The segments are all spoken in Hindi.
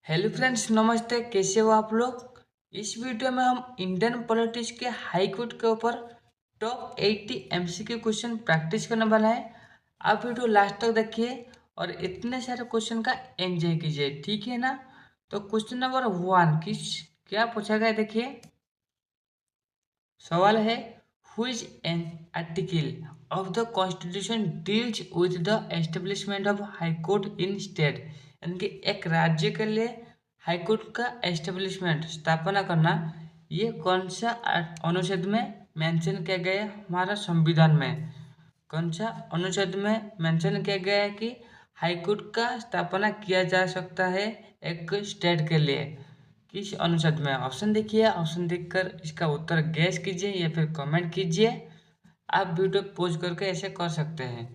हेलो फ्रेंड्स, नमस्ते। कैसे हो आप लोग। इस वीडियो में हम इंडियन पॉलिटिक्स के हाई कोर्ट के ऊपर टॉप 80 एमसीक्यू क्वेश्चन प्रैक्टिस करने वाला है। आप वीडियो लास्ट तक देखिए और इतने सारे क्वेश्चन का एंजॉय कीजिए, ठीक है ना। तो क्वेश्चन नंबर 1 किस क्या पूछा गया देखिए। सवाल है, who is an article of the constitution deals with the establishment of high court in state. यानी कि एक राज्य के लिए हाई कोर्ट का एस्टेब्लिशमेंट स्थापना करना, ये कौन सा अनुच्छेद में मेंशन किया गया है हमारा संविधान में। कौन सा अनुच्छेद में मेंशन किया गया है कि हाई कोर्ट का स्थापना किया जा सकता है एक स्टेट के लिए। किस अनुच्छेद में। ऑप्शन देखिए, ऑप्शन देखकर इसका उत्तर गैस कीजिए या फिर कमेंट कीजिए। आप वीडियो पॉज करके ऐसे कर सकते हैं।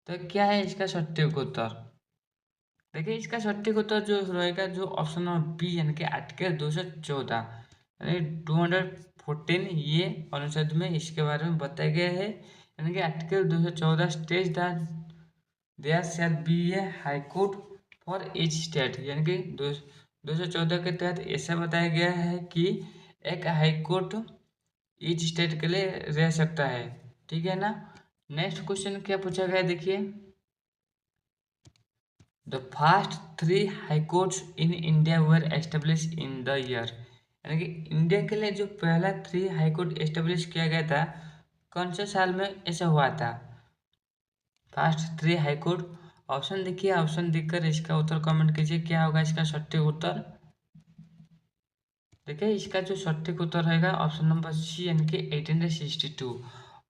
तो क्या है इसका सटीक उत्तर। देखिए इसका सटीक उत्तर जो रहेगा, जो ऑप्शन नंबर बी यानी कि आर्टिकल 214 यानी 214, ये अनुच्छेद में इसके बारे में बताया गया है। यानी कि article 214 states that there shall be a high court for each state. यानी कि 214 के तहत ऐसा बताया गया है कि एक हाई कोर्ट ईच स्टेट के लिए रह सकता है, ठीक है ना। नेक्स्ट क्वेश्चन क्या पूछा गया देखिए। The first 3 high courts in India were establish in the year. यानी कि इंडिया के लिए जो पहला 3 हाई कोर्ट एस्टेब्लिश किया गया था, कौन से साल में ऐसा हुआ था। First 3 high court. ऑप्शन देखिए, ऑप्शन देखकर इसका उत्तर कमेंट कीजिए, क्या होगा इसका सटीक उत्तर। देखिए इसका जो सटीक उत्तर रहेगा ऑप्शन नंबर सी यानी कि 1862।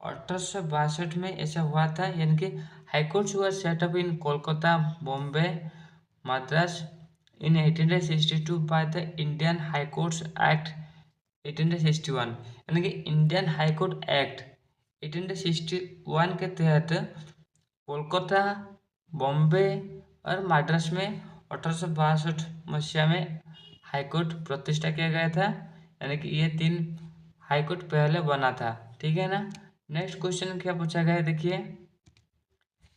1862 में ऐसा हुआ था। यानी कि high courts were set up in Kolkata, Bombay, Madras in 1862 by the Indian high courts act 1861। यानी कि इंडियन हाई कोर्ट एक्ट 1861 के तहत कोलकाता, बॉम्बे और मद्रास में 1862 मसीहा में हाई कोर्ट प्रतिष्ठा किया गया था। यानी कि ये 3 हाई कोर्ट पहले बना था, ठीक है ना। नेक्स्ट क्वेश्चन क्या पूछा गया है देखिए।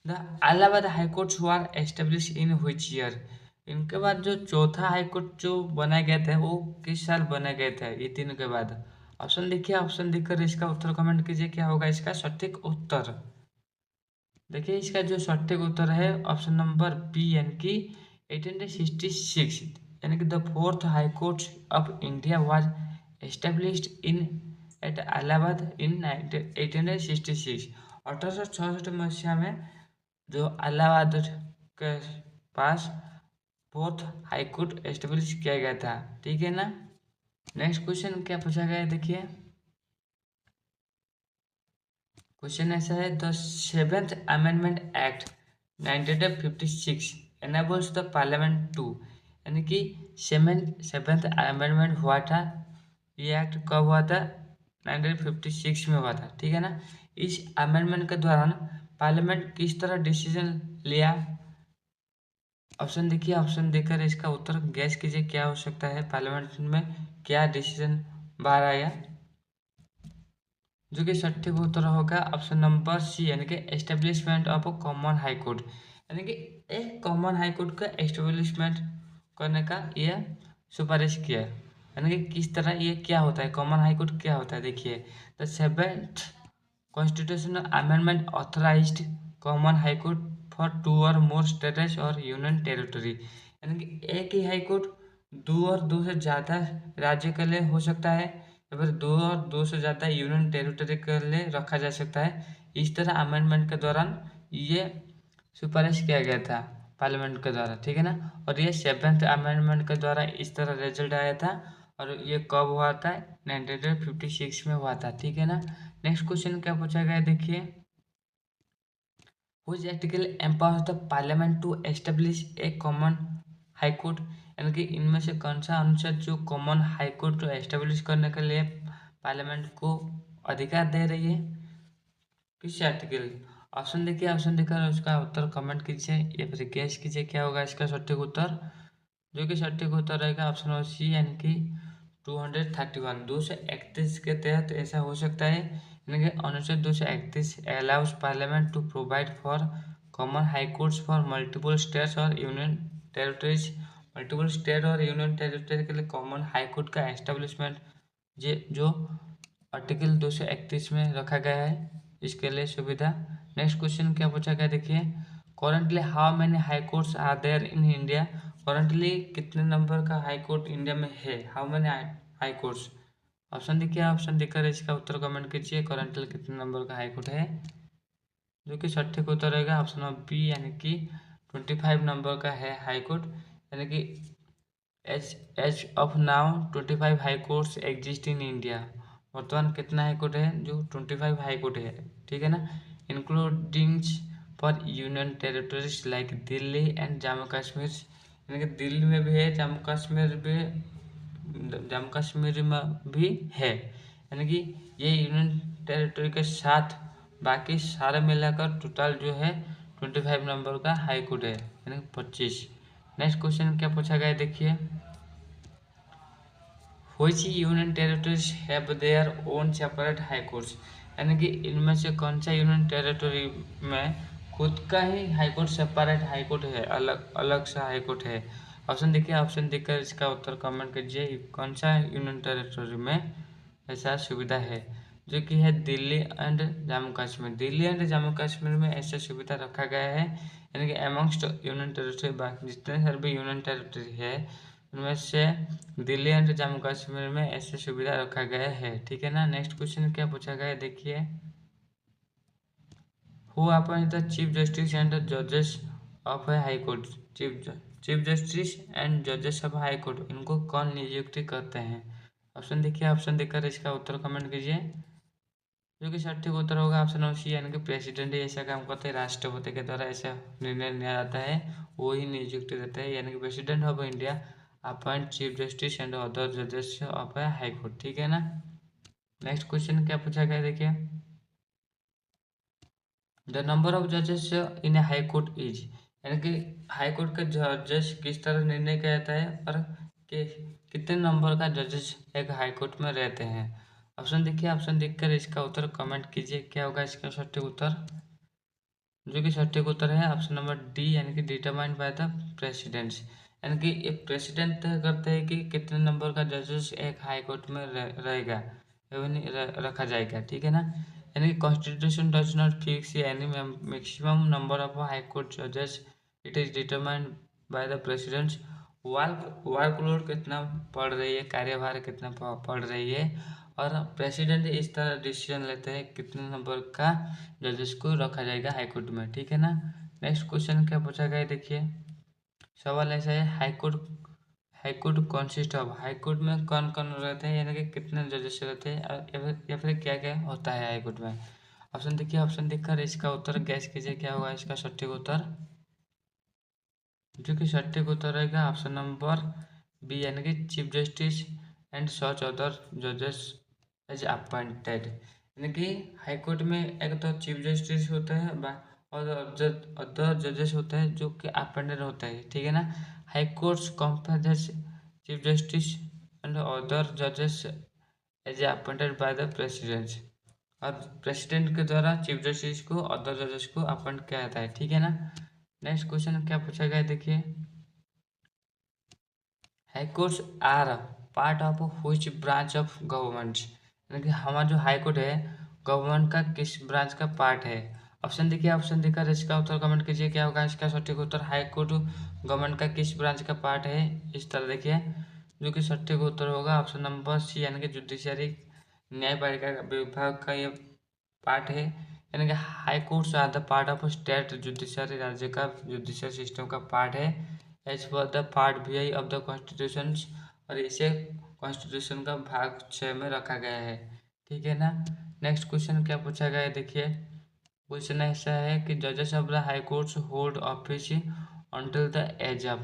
The Allahabad high court were establish in which year. इनके बाद जो चौथा हाई कोर्ट जो बनाया गया था वो किस साल बनाया गया था, ये तीनों के बाद। ऑप्शन देखिए, ऑप्शन देखकर इसका उत्तर कमेंट कीजिए, क्या होगा इसका सटीक उत्तर। देखिए इसका जो सटीक उत्तर है ऑप्शन नंबर बी यानी कि 1866। यानी कि the fourth high court of India was established in at Allahabad in 1866। 1866 मसीहा में जो इलाहाबाद के पास फोर्थ हाई कोर्ट एस्टेब्लिश किया गया था, ठीक है ना। नेक्स्ट क्वेश्चन क्या पूछा गया है देखिए। क्वेश्चन ऐसा है, the seventh amendment act 1956 enables the parliament to. यानी कि सेवेंथ अमेंडमेंट हुआ था, ये एक्ट कब हुआ था, 1956 में हुआ था, ठीक है ना। इस अमेंडमेंट के दौरान पार्लियामेंट किस तरह डिसीजन लिया। ऑप्शन देखिए, ऑप्शन देकर इसका उत्तर गैस कीजिए, क्या हो सकता है पार्लियामेंट में क्या डिसीजन बाहर आया। जो कि सटीक उत्तर होगा ऑप्शन नंबर सी यानी कि establishment of a common high court. यानी कि एक कॉमन हाई कोर्ट का एस्टेब्लिशमेंट करने का यह सिफारिश किया। यानी कि किस तरह ये क्या होता है, कॉमन हाई कोर्ट क्या होता है देखिए। The seventh constitutional amendment authorised common high court for 2 और मोर स्टेट्स और यूनियन टेरिटरी। यानी कि एक ही हाई कोर्ट 2 और 2 से ज़्यादा राज्य के लिए हो सकता है या फिर 2 और 2 से ज़्यादा यूनियन टेरिटरी के लिए रखा जा सकता है। इस तरह अमेंडमेंट के दौरान ये सिफारिश किया गया था पार्लियामेंट के द्वारा, ठीक है ना। और ये सेवेंथ अमेंडमेंट के द्वारा इस तरह रिजल्ट आया था। और ये कब हुआ था, 1956 में हुआ था, ठीक है ना। नेक्स्ट क्वेश्चन क्या पूछा गया देखिए। Which article empowers the parliament to establish a common high court. यानी कि इनमें से कौन सा अनुच्छेद जो कॉमन हाई कोर्ट एस्टेब्लिश करने के लिए पार्लियामेंट को अधिकार दे रही है, किस आर्टिकल। ऑप्शन देखिए, ऑप्शन देकर उसका उत्तर कमेंट कीजिए या फिर गैस कीजिए, क्या होगा इसका सटीक उत्तर। जो कि सटीक उत्तर रहेगा ऑप्शन नंबर सी यानी कि 231 231 के तहत ऐसा हो सकता है। यानी कि अनुच्छेद 231 allows parliament to provide for common high courts for multiple states और यूनियन टेरिटरीज मल्टीपल स्टेट और यूनियन टेरिटरी के लिए कॉमन हाई कोर्ट का एस्टेब्लिशमेंट जो आर्टिकल 231 में रखा गया है, इसके लिए सुविधा। नेक्स्ट क्वेश्चन क्या पूछा गया देखिए, currently how many high courts are there in India. Currently कितने नंबर का हाई कोर्ट इंडिया में है, how many high courts. Option देखिए, ऑप्शन देखकर इसका उत्तर कमेंट कीजिए, करंटली कितने नंबर का हाई कोर्ट है, जो कि सटीक उत्तर रहेगा ऑप्शन नंबर बी, यानी कि 25 नंबर का है हाई कोर्ट। यानी कि as of now 25 high courts exist in India. वर्तमान कितना हाई कोर्ट है, जो 25 हाई कोर्ट है, ठीक है ना, including for union territories like Delhi and Jammu Kashmir. यानी कि दिल्ली में भी है, जम्मू कश्मीर में भी है। यानी कि ये यूनियन टेरिटरी के साथ बाकी सारे मिलाकर टोटल जो है 25 नंबर का हाई कोर्ट है, यानी 25। नेक्स्ट क्वेश्चन क्या पूछा गया देखिए, which union territories have their own separate high courts. यानी कि इनमें से कौन सा यूनियन टेरिटरी में खुद का ही high court, separate high court है, अलग अलग सा हाई कोर्ट है। ऑप्शन देखिए, ऑप्शन देखकर इसका उत्तर कमेंट कीजिए, कौन सा यूनियन टेरिटरी में ऐसा सुविधा है, जो कि है दिल्ली एंड जम्मू कश्मीर। दिल्ली एंड जम्मू कश्मीर में ऐसा सुविधा रखा गया है, यानी कि अमंगस्ट यूनियन टेरिटरी, बाकी जितने सारे भी यूनियन टेरिटरी है उनमें से दिल्ली एंड जम्मू कश्मीर में ऐसी सुविधा रखा गया है, ठीक है ना। नेक्स्ट क्वेश्चन क्या पूछा गया देखिए, who appoint the chief justice and जजेस of a high court. Chief justice and जजेस ऑफ हाई कोर्ट, इनको कौन नियुक्ति करते हैं। ऑप्शन देखिए, ऑप्शन देखकर इसका उत्तर कमेंट कीजिए, जो कि सटीक उत्तर होगा ऑप्शन नंबर सी, यानी कि प्रेसिडेंट ही ऐसा काम करते हैं, राष्ट्रपति के द्वारा ऐसा निर्णय लिया जाता है, वो ही नियुक्ति देते हैं। यानी कि president of India appoint chief justice and other जजेस ऑफ ए हाई कोर्ट, ठीक है ना। नेक्स्ट क्वेश्चन क्या पूछा गया देखिए, द नंबर ऑफ जजेस इन ए हाई कोर्ट इज। यानी कि हाई कोर्ट के जजेस किस तरह निर्णय किया जाता है और कि कितने नंबर का जजेस एक हाई कोर्ट में रहते हैं। ऑप्शन देखिए, ऑप्शन देखकर इसका उत्तर कमेंट कीजिए, क्या होगा इसका सटीक उत्तर, जो कि सटीक उत्तर है ऑप्शन नंबर डी, यानी कि डिटरमाइंड बाय द प्रेसिडेंट्स। यानी कि एक प्रेसिडेंट तय करते हैं कि कितने नंबर का जजेस एक हाई कोर्ट में रहेगा, रखा जाएगा, ठीक है ना। यानी कि constitution does not fix any maximum number of high court जजेस, it is determined by the presidents. Workload कितना पड़ रही है, कार्यभार कितना पड़ रही है, और प्रेसिडेंट इस तरह डिसीजन लेते हैं कितने नंबर का जजेस को रखा जाएगा हाई कोर्ट में, ठीक है ना। नेक्स्ट क्वेश्चन क्या पूछा गया देखिए, सवाल ऐसा है, high court consist of. High court में कौन कौन रहते हैं, यानी कि कितने जजेस रहते हैं, या फिर क्या क्या होता है हाई कोर्ट में। ऑप्शन देखिए, ऑप्शन देखकर इसका उत्तर गैस कीजिए, क्या होगा इसका सटीक उत्तर, जो कि सटीक उत्तर रहेगा ऑप्शन नंबर बी, यानी कि chief justice and such other जजेस एज अपॉइंटेड। यानी कि हाई कोर्ट में एक तो चीफ जस्टिस होता है और अदर जजेस होते हैं जो कि अपॉइंटेड होता है, ठीक है ना। High courts compare chief justice and other जजेस as appointed by the president, और प्रेसिडेंट के द्वारा चीफ जस्टिस को, अदर जजेस को अपॉइंट किया जाता है, ठीक है ना। नेक्स्ट क्वेश्चन क्या पूछा गया देखिए, high courts are part of which branch of government. यानी कि हमारा जो हाई कोर्ट है गवर्नमेंट का किस ब्रांच का पार्ट है। ऑप्शन देखिए, ऑप्शन देखकर इसका उत्तर कमेंट कीजिए, क्या होगा इसका सटीक उत्तर, हाई कोर्ट गवर्नमेंट का किस ब्रांच का पार्ट है, इस तरह देखिए, जो कि सटीक उत्तर होगा ऑप्शन नंबर सी, यानी कि जुडिशरी, न्यायपालिका विभाग का ये पार्ट है। यानी कि high courts are the part of state judiciary, राज्य का जुडिशरी सिस्टम का पार्ट है, एज पर द पार्ट भी ऑफ द कॉन्स्टिट्यूशन, और इसे कॉन्स्टिट्यूशन का भाग 6 में रखा गया है, ठीक है ना। नेक्स्ट क्वेश्चन क्या पूछा गया है देखिए, क्वेश्चन ऐसा है कि जजेस of the high courts hold office until the age of.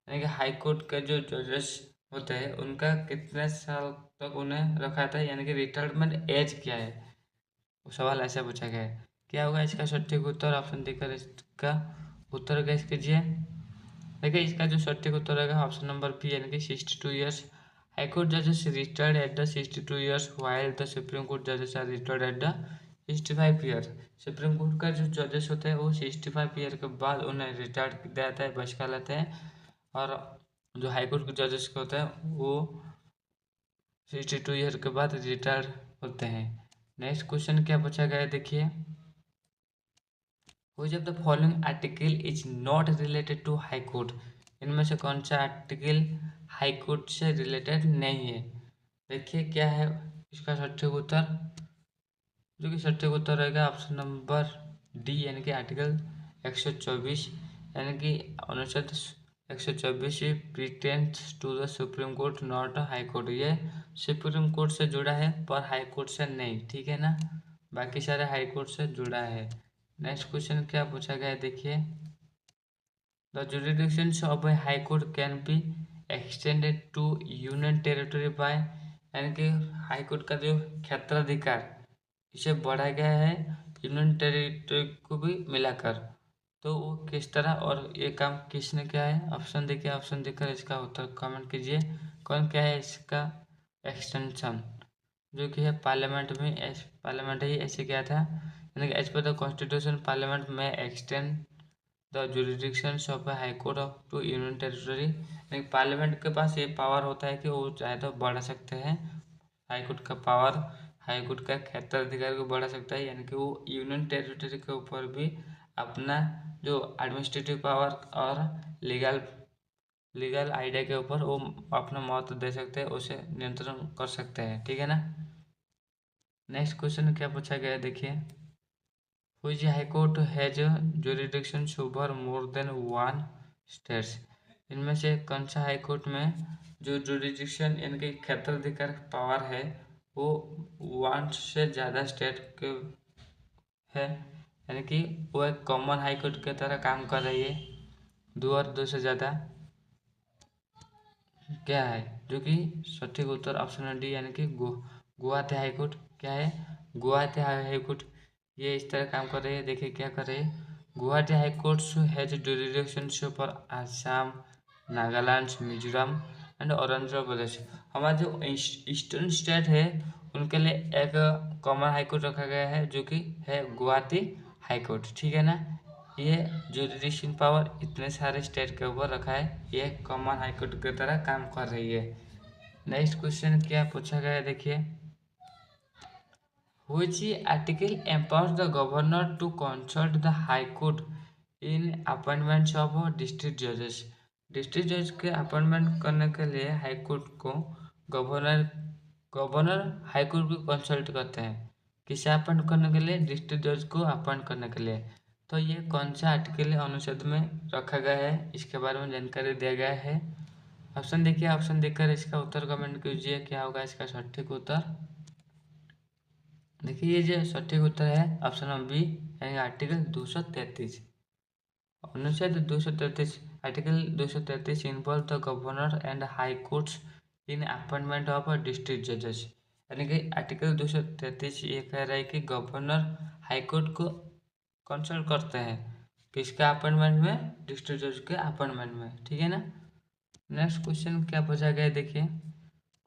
यानी कि हाई कोर्ट के जो जजेस होते हैं उनका कितने साल तक उन्हें रखा था, यानी कि रिटायरमेंट एज क्या है, सवाल ऐसा पूछा गया है, क्या होगा इसका सटीक उत्तर, ऑप्शन देकर इसका उत्तर गैस कीजिए। देखिए इसका जो सटीक उत्तर रहेगा ऑप्शन नंबर बी, यानी कि 62 ईयर्स। हाई कोर्ट जजेस retired at the 62 years while the supreme court जजेस are retired at the 65 year. Supreme court का जो जजेस होते हैं वो 65 ईयर के बाद उन्हें रिटायर्ड किया जाता है, बचका लेते हैं, और जो हाई कोर्ट के जजेस के होते हैं वो 62 ईयर के बाद रिटायर होते हैं। नेक्स्ट क्वेश्चन क्या पूछा गया है देखिए, which of the following article is not related to high court. इनमें से कौन सा आर्टिकल हाई कोर्ट से रिलेटेड नहीं है। देखिए क्या है इसका सटीक उत्तर, जो कि सटीक उत्तर रहेगा ऑप्शन नंबर डी, यानी कि आर्टिकल 124, यानी कि अनुच्छेद 124 pretends to the supreme court not high court. ये सुप्रीम कोर्ट से जुड़ा है पर हाई कोर्ट से नहीं, ठीक है ना, बाकी सारे हाई कोर्ट से जुड़ा है। नेक्स्ट क्वेश्चन क्या पूछा गया है देखिए, the jurisdictions of a high court can be extended to union territory by, यानी कि हाई कोर्ट का जो क्षेत्राधिकार इसे बढ़ाया गया है यूनियन टेरिटरी को भी मिलाकर, तो वो किस तरह और ये काम किसने किया है। ऑप्शन देखिए, ऑप्शन देकर इसका उत्तर कमेंट कीजिए, कौन क्या है इसका एक्सटेंशन, जो कि है पार्लियामेंट में, पार्लियामेंट ही ऐसे किया था, यानी कि एज पर द कॉन्स्टिट्यूशन पार्लियामेंट में extend the jurisdictions of high court of to union territory, यानी पार्लियामेंट के पास ये पावर होता है कि वो चाहे तो बढ़ा सकते हैं हाई कोर्ट का पावर, हाई कोर्ट का क्षेत्राधिकार को बढ़ा सकता है, यानी कि वो यूनियन टेरिटरी के ऊपर भी अपना जो एडमिनिस्ट्रेटिव पावर और लीगल लीगल आइडिया के ऊपर वो अपना मत दे सकते हैं, उसे नियंत्रण कर सकते हैं, ठीक है ना। नेक्स्ट क्वेश्चन क्या पूछा गया है देखिए, which high court has jurisdiction over more than one states। इनमें से कौन सा हाई कोर्ट में जो जुरिडिक्शन यानी कि क्षेत्राधिकार पावर है वो वन से ज़्यादा स्टेट के है, यानी कि वो एक कॉमन हाई कोर्ट की तरह काम कर रही है, दो और दो से ज़्यादा क्या है, जो कि सटीक उत्तर ऑप्शन डी, यानी कि गुवाहाटी हाई कोर्ट क्या है, गुवाहाटी हाई कोर्ट ये इस तरह काम कर रही है। देखिए क्या कर रही है, Guwahati high court has jurisdiction for Assam, Nagaland, Mizoram and Arunachal Pradesh. हमारा जो ईस्टर्न स्टेट है उनके लिए एक कॉमन हाई कोर्ट रखा गया है, जो कि है गुवाहाटी हाई कोर्ट, ठीक है ना। ये जुरिडिक्शन पावर इतने सारे स्टेट के ऊपर रखा है, ये कॉमन हाई कोर्ट की तरह काम कर रही है। नेक्स्ट क्वेश्चन क्या पूछा गया है देखिए, which article empowers the governor to consult the high court in appointments of district judges। District जज के अपॉइंटमेंट करने के लिए हाई कोर्ट को गवर्नर गवर्नर हाई कोर्ट को कंसल्ट करते हैं, किसे अपॉइंट करने के लिए, डिस्ट्रिक्ट जज को अपॉइंट करने के लिए। तो ये कौन सा आर्टिकल अनुच्छेद में रखा गया है, इसके बारे में जानकारी दिया गया है। ऑप्शन देखिए, ऑप्शन देखकर इसका उत्तर कमेंट कीजिए, क्या होगा इसका सटीक उत्तर। देखिए ये जो सटीक उत्तर है ऑप्शन नंबर बी, यानी आर्टिकल 233, अनुच्छेद 233, article 233 involve the governor and high courts in appointment of district जजेस। यानी कि आर्टिकल 233 ये कह रहा है कि गवर्नर हाई कोर्ट को कंसल्ट करते हैं किसके अपॉइंटमेंट में, डिस्ट्रिक्ट जज के अपॉइंटमेंट में, ठीक है ना। नेक्स्ट क्वेश्चन क्या पूछा गया है देखिए,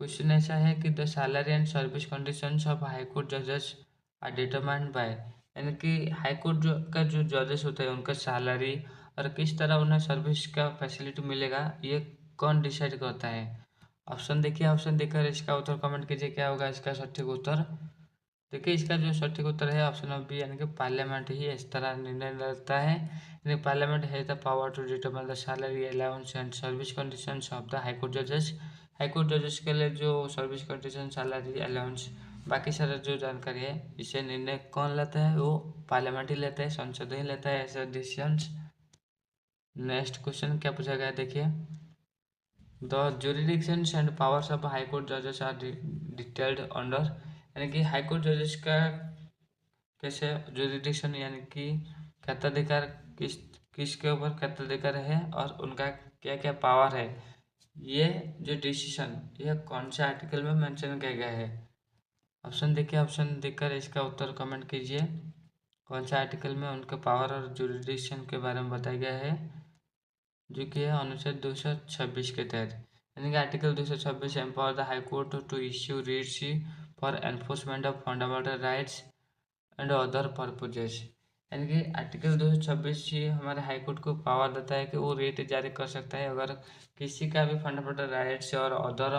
क्वेश्चन ऐसा है कि the salary and service conditions of high court जजेस आर डिटरमाइंड बाय, यानी कि हाई कोर्ट का जो जजेस होते हैं उनका सैलरी और किस तरह उन्हें सर्विस का फैसिलिटी मिलेगा ये कौन डिसाइड करता है। ऑप्शन देखिए, ऑप्शन देखकर इसका उत्तर कमेंट कीजिए, क्या होगा इसका सटीक उत्तर। देखिए इसका जो सटीक उत्तर है ऑप्शन नंबर बी, यानी कि पार्लियामेंट ही इस तरह निर्णय लेता है, यानी parliament has the power to determine the salary allowance and service conditions of the high court जजेस। हाई कोर्ट जजेस के लिए जो सर्विस कंडीशन, सैलरी अलाउंस, बाकी सारा जो जानकारी है इसे निर्णय कौन लेता है, वो पार्लियामेंट ही लेता है, संसद ही लेता है ऐसे डिसीजंस। नेक्स्ट क्वेश्चन क्या पूछा गया देखिए, the jurisdictions and powers of high court जजेस आर डिटेल्ड अंडर, यानी कि हाई कोर्ट जजेस का कैसे जुरिडिक्शन यानी कि क्षेत्राधिकार किसके ऊपर क्षेत्राधिकार है और उनका क्या क्या पावर है, ये जो डिसीजन ये कौन से आर्टिकल में मेंशन किया गया है। ऑप्शन देखिए, ऑप्शन देखकर इसका उत्तर कमेंट कीजिए, कौन सा आर्टिकल में उनके पावर और जुरिडिक्शन के बारे में बताया गया है, जो कि है अनुच्छेद 226 के तहत, यानी कि article 226 empower the high court to issue writs for enforcement of fundamental rights and other purposes. यानी कि आर्टिकल 226 ही हमारे हाई कोर्ट को पावर देता है कि वो रेट जारी कर सकता है अगर किसी का भी फंडामेंटल राइट्स और अदर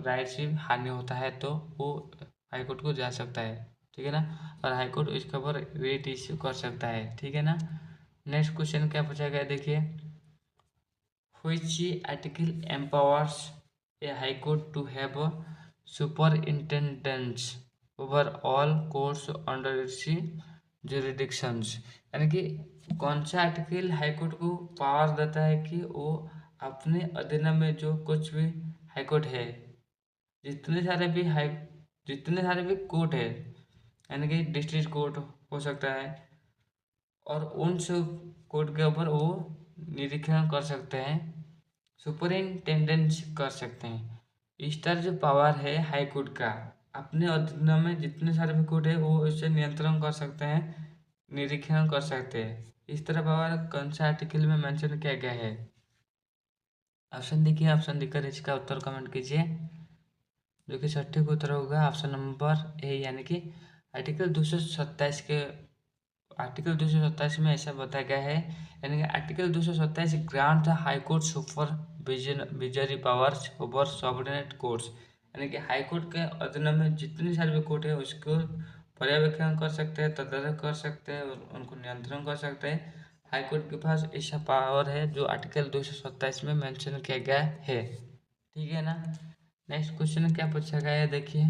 राइट्स की हानि होता है तो वो हाई कोर्ट को जा सकता है, ठीक है ना। और हाई कोर्ट इसके ऊपर रेट इश्यू कर सकता है, ठीक है ना। नेक्स्ट क्वेश्चन क्या पूछा गया देखिए, which article empowers a high court to have a superintendence over all courts under its jurisdictions। यानी कि कौन सा आर्टिकल हाई कोर्ट को पावर देता है कि वो अपने अधीन में जो कुछ भी हाई कोर्ट है, जितने सारे भी हाई जितने सारे भी कोर्ट है, यानी कि डिस्ट्रिक्ट कोर्ट हो सकता है, और उन सब कोर्ट के ऊपर वो निरीक्षण कर सकते हैं, सुपरिंटेंडेंस कर सकते हैं। इस तरह जो पावर है हाई कोर्ट का, अपने अधीन में जितने सारे भी कोर्ट है वो इससे नियंत्रण कर सकते हैं, निरीक्षण कर सकते हैं। इस तरह पावर कौन सा आर्टिकल में मेंशन किया गया है? ऑप्शन देखिए, ऑप्शन देकर इसका उत्तर कमेंट कीजिए, जो कि सटीक उत्तर होगा ऑप्शन नंबर ए, यानी कि आर्टिकल 227 के आर्टिकल 227 में ऐसा बताया गया है, यानी कि article 227 grant the high court supervisory powers over subordinate courts. यानी कि हाई कोर्ट के अधीन में जितनी सारी भी कोर्ट है उसको पर्यवेक्षण कर सकते हैं, तदारक कर सकते हैं और उनको नियंत्रण कर सकते हैं। हाई कोर्ट के पास ऐसा पावर है जो आर्टिकल 227 में मेंशन किया गया है, ठीक है ना। नेक्स्ट क्वेश्चन क्या पूछा गया है देखिए,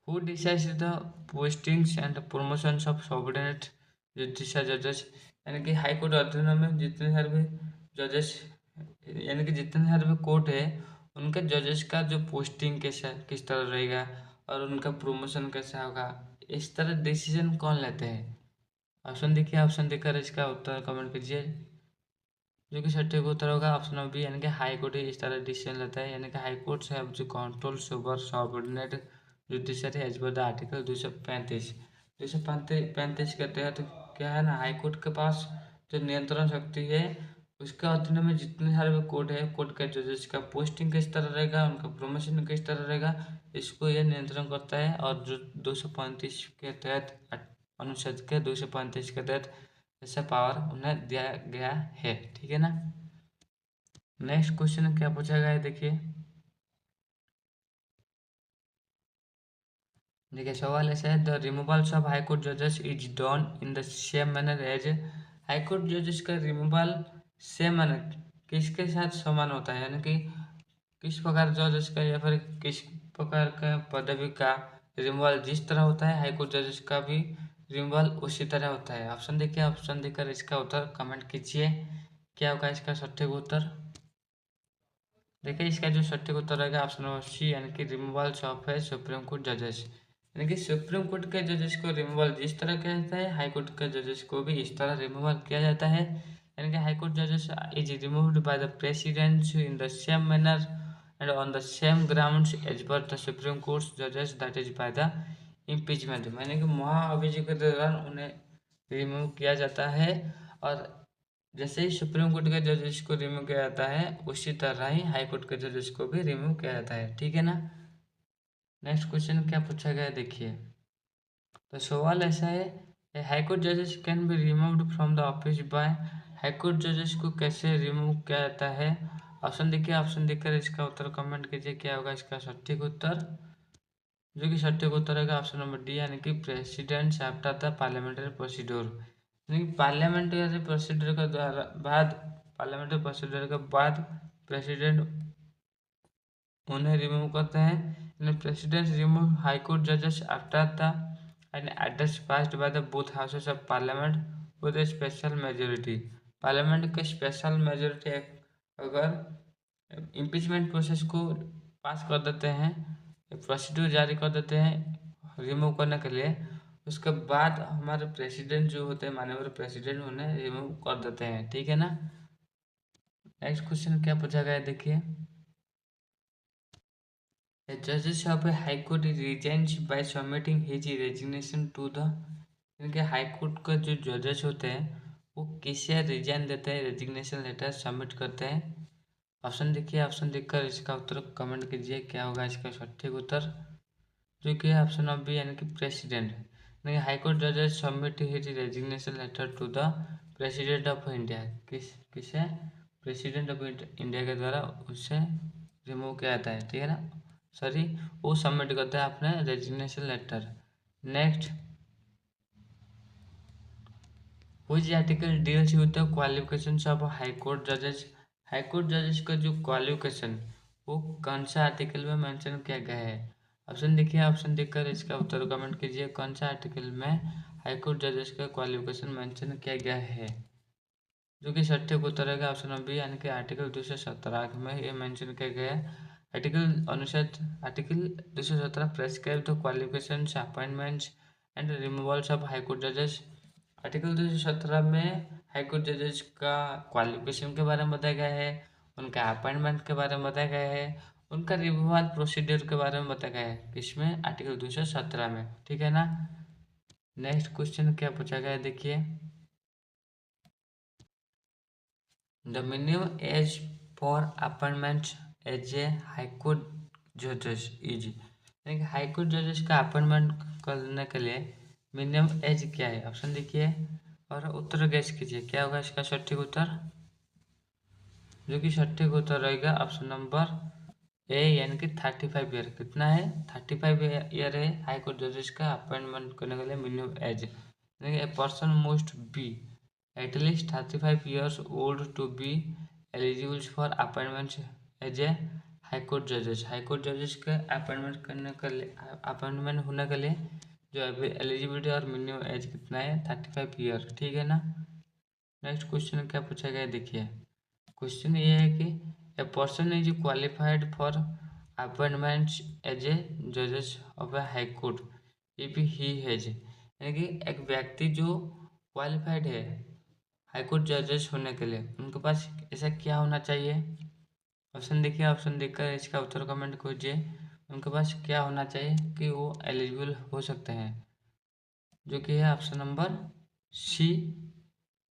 who decides the postings and promotions of subordinate judicial judges। यानी कि हाई कोर्ट अधीन में जितने सारे भी जजेस, यानी कि जितने सारे भी कोर्ट है उनके जजेस का जो पोस्टिंग कैसा किस तरह रहेगा और उनका प्रमोशन कैसा होगा, इस तरह डिसीजन कौन लेते हैं? ऑप्शन देखिए, ऑप्शन देकर इसका उत्तर कमेंट कीजिए, जो कि सटीक उत्तर होगा ऑप्शन नंबर बी, यानी कि हाई कोर्ट ही इस तरह डिसीजन लेता है। यानी कि हाई कोर्ट हैव जो control over subordinate judiciary as पर द आर्टिकल 235 के तहत क्या है ना, हाई कोर्ट के पास जो नियंत्रण शक्ति है उसके अधीन में जितने सारे भी कोर्ट है, कोर्ट के जजेस का पोस्टिंग किस तरह रहेगा, उनका प्रमोशन किस तरह रहेगा, इसको यह नियंत्रण करता है। और जो 235 के तहत अनुच्छेद के 235 के तहत ऐसा पावर उन्हें दिया गया है, ठीक है ना। नेक्स्ट क्वेश्चन क्या पूछा गया है देखिए, सवाल ऐसा है, the removals of high court जजेस is done in the same manner as. High court जजेस का रिमूवल सेम मैनर किसके साथ समान होता है, यानी कि किस प्रकार जजेस का या फिर किस प्रकार का पदवी का रिमूवल जिस तरह होता है हाई कोर्ट जजेस का भी रिमूवल उसी तरह होता है। ऑप्शन देखिए, ऑप्शन देकर इसका उत्तर कमेंट कीजिए, क्या होगा इसका सटीक उत्तर? देखिए इसका जो सटीक उत्तर रहेगा ऑप्शन नंबर सी, यानी कि रिमूवल्स ऑफ है सुप्रीम कोर्ट जजेस। यानी कि सुप्रीम कोर्ट के जजेस को रिमूवल जिस तरह किया जाता है हाई कोर्ट के जजेस को भी इस तरह रिमूवल किया जाता है। यानी कि हाई कोर्ट जजेस is removed by the president in the same manner and on the same grounds as per the supreme court जजेस, that is by the impeachment. यानी कि महाअभियोग के दौरान उन्हें रिमूव किया जाता है, और जैसे ही सुप्रीम कोर्ट के जजेस को रिमूव किया जाता है उसी तरह ही हाई कोर्ट के जजेस को भी रिमूव किया जाता है, ठीक है ना। नेक्स्ट क्वेश्चन क्या पूछा गया है देखिए, तो सवाल ऐसा है, हाई कोर्ट जजेस can be removed from the office by. High court जजेस को कैसे रिमूव किया जाता है? ऑप्शन देखिए, ऑप्शन देखकर इसका उत्तर कमेंट कीजिए, क्या होगा इसका सटीक उत्तर? जो कि सटीक उत्तर है ऑप्शन नंबर डी, यानी कि president after the parliamentary procedure. यानी कि पार्लियामेंट्री प्रोसीड्योर के द्वारा पार्लियामेंट्री प्रोसीड्योर के बाद प्रेसिडेंट उन्हें रिमूव करते हैं। प्रेसिडेंट रिमूव हाई कोर्ट जजेस after the an address passed by the both houses of parliament with A special majority. Parliament के स्पेशल मेजोरिटी अगर इम्पीचमेंट प्रोसेस को पास कर देते हैं, प्रोसीड्यूर जारी कर देते हैं रिमूव करने के लिए, उसके बाद हमारे प्रेसिडेंट जो होते हैं, माननीय प्रेसिडेंट, उन्हें रिमूव कर देते हैं, ठीक है ना। नेक्स्ट क्वेश्चन क्या पूछा गया है देखिए, A judges of a high court resigns by submitting his resignation to the। इनके हाई कोर्ट का जो जजेस होते हैं वो किसे रिजाइन देते हैं, रेजिग्नेशन लेटर सबमिट करते हैं? ऑप्शन देखिए, ऑप्शन देखकर इसका उत्तर कमेंट कीजिए, क्या होगा इसका सटीक उत्तर? जो कि ऑप्शन ऑफ बी, यानी कि प्रेसिडेंट। नहीं, हाई कोर्ट जजेस submit his resignation letter to the president of India. किसे प्रेसिडेंट ऑफ इंडिया के द्वारा उससे रिमूव किया जाता है, ठीक है ना, सॉरी, वो सबमिट करता है अपने resignation letter. Next, which article deals with the qualifications of high court जजेस। हाई कोर्ट जजेस का जो क्वालिफिकेशन वो कौन सा आर्टिकल में मेंशन किया गया है? ऑप्शन देखिए, ऑप्शन देखकर इसका उत्तर कमेंट कीजिए, कौन सा आर्टिकल में हाई कोर्ट जजेस का क्वालिफिकेशन मेंशन किया गया है, जो कि सठे को उत्तर रहेगा ऑप्शन नंबर बी, यानी कि आर्टिकल 217 में ये मेंशन किया गया है। आर्टिकल अनुच्छेद article 217 prescribe the qualifications, appointments and removals of high court जजेस। आर्टिकल 217 में हाई कोर्ट जजेस का क्वालिफिकेशन के बारे में बताया गया है, उनका अपॉइंटमेंट के बारे में बताया गया है, उनका रिमूवल प्रोसीड्यूर के बारे में बताया गया है, किसमें? आर्टिकल 217 में, ठीक है ना। नेक्स्ट क्वेश्चन क्या पूछा गया है, देखिए, the minimum age for appointment as a high court जजेस इज, यानी कि हाई कोर्ट जजेस का अपॉइंटमेंट करने के लिए मिनिमम एज क्या है? ऑप्शन देखिए और उत्तर गैस कीजिए, क्या होगा इसका सटीक उत्तर? जो कि सटीक उत्तर रहेगा ऑप्शन नंबर ए, यानी कि 35 ईयर। कितना है? 35 ईयर है हाई कोर्ट जजेस का अपॉइंटमेंट करने के लिए मिनिमम एज, यानी कि a person must be at least 35 years old to be eligible for appointment as a high court जजेस। हाई कोर्ट जजेस के अपॉइंटमेंट करने के लिए, अपॉइंटमेंट होने के लिए जो एलिजिबिलिटी और मिनिमम एज कितना है? 35 ईयर, ठीक है ना। नेक्स्ट क्वेश्चन क्या पूछा गया है, देखिए, क्वेश्चन ये है कि a person is qualified for appointment as a जजेस of a high court if he has, यानी कि एक व्यक्ति जो क्वालिफाइड है हाई कोर्ट जजेस होने के लिए, उनके पास ऐसा क्या होना चाहिए? ऑप्शन देखिए, ऑप्शन देखकर इसका उत्तर कमेंट कीजिए, उनके पास क्या होना चाहिए कि वो एलिजिबल हो सकते हैं, जो कि है ऑप्शन नंबर सी,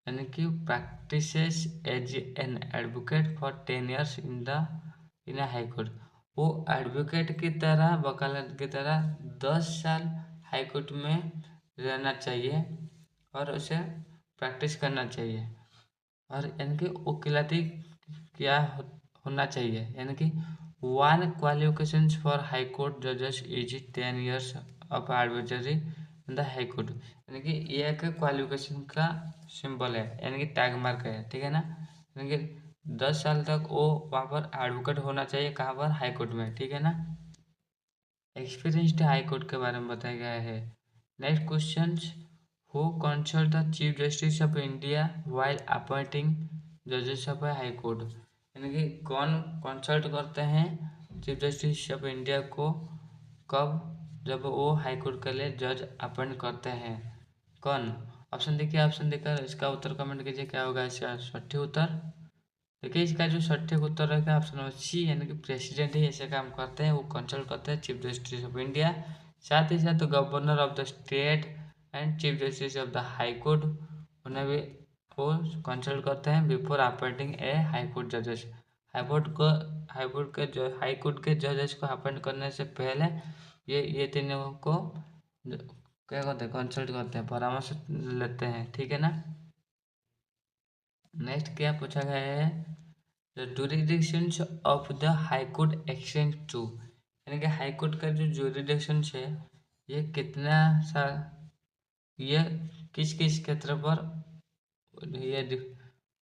यानी कि practices as an advocate for 10 years in high court. वो एडवोकेट की तरह, वकालत की तरह 10 साल हाई कोर्ट में रहना चाहिए और उसे प्रैक्टिस करना चाहिए, और यानी कि वकीलाती क्या होना चाहिए, यानी कि one qualifications for high court जजेस is 10 years of advisory in the high court, यानी कि ये एक क्वालिफिकेशन का सिंबल है, यानी कि टैग मार्क है, ठीक है ना, यानी कि 10 साल तक वो वहाँ पर एडवोकेट होना चाहिए, कहाँ पर? हाई कोर्ट में, ठीक है ना। एक्सपीरियंस्ड हाई कोर्ट के बारे में बताया गया है। Next question, who consult the chief justice of India while appointing जजेस ऑफ हाई कोर्ट, यानी कि कौन कंसल्ट करते हैं चीफ जस्टिस ऑफ इंडिया को, कब? जब वो हाई कोर्ट के लिए जज अपॉइंट करते हैं, कौन? ऑप्शन देखिए, ऑप्शन देकर इसका उत्तर कमेंट कीजिए, क्या होगा इसका सठिक उत्तर? देखिए, इसका जो सठिक उत्तर रहेगा ऑप्शन नंबर सी, यानी कि प्रेसिडेंट ही ऐसे काम करते हैं, वो कंसल्ट करते हैं चीफ जस्टिस ऑफ इंडिया, साथ ही साथ governor of the state and chief justice of the high court, उन्हें भी वो कंसल्ट करते हैं बिफोर अपॉइंटिंग ए हाई कोर्ट जजेस। हाई कोर्ट के जजेस को अपॉइंट करने से पहले ये तीनों को क्या करते हैं? कंसल्ट करते हैं, परामर्श लेते हैं, ठीक है ना। नेक्स्ट क्या पूछा गया है, the jurisdictions of the high court extend to, यानी कि हाई कोर्ट का जो jurisdiction है ये कितना सा, ये किस किस क्षेत्र पर ये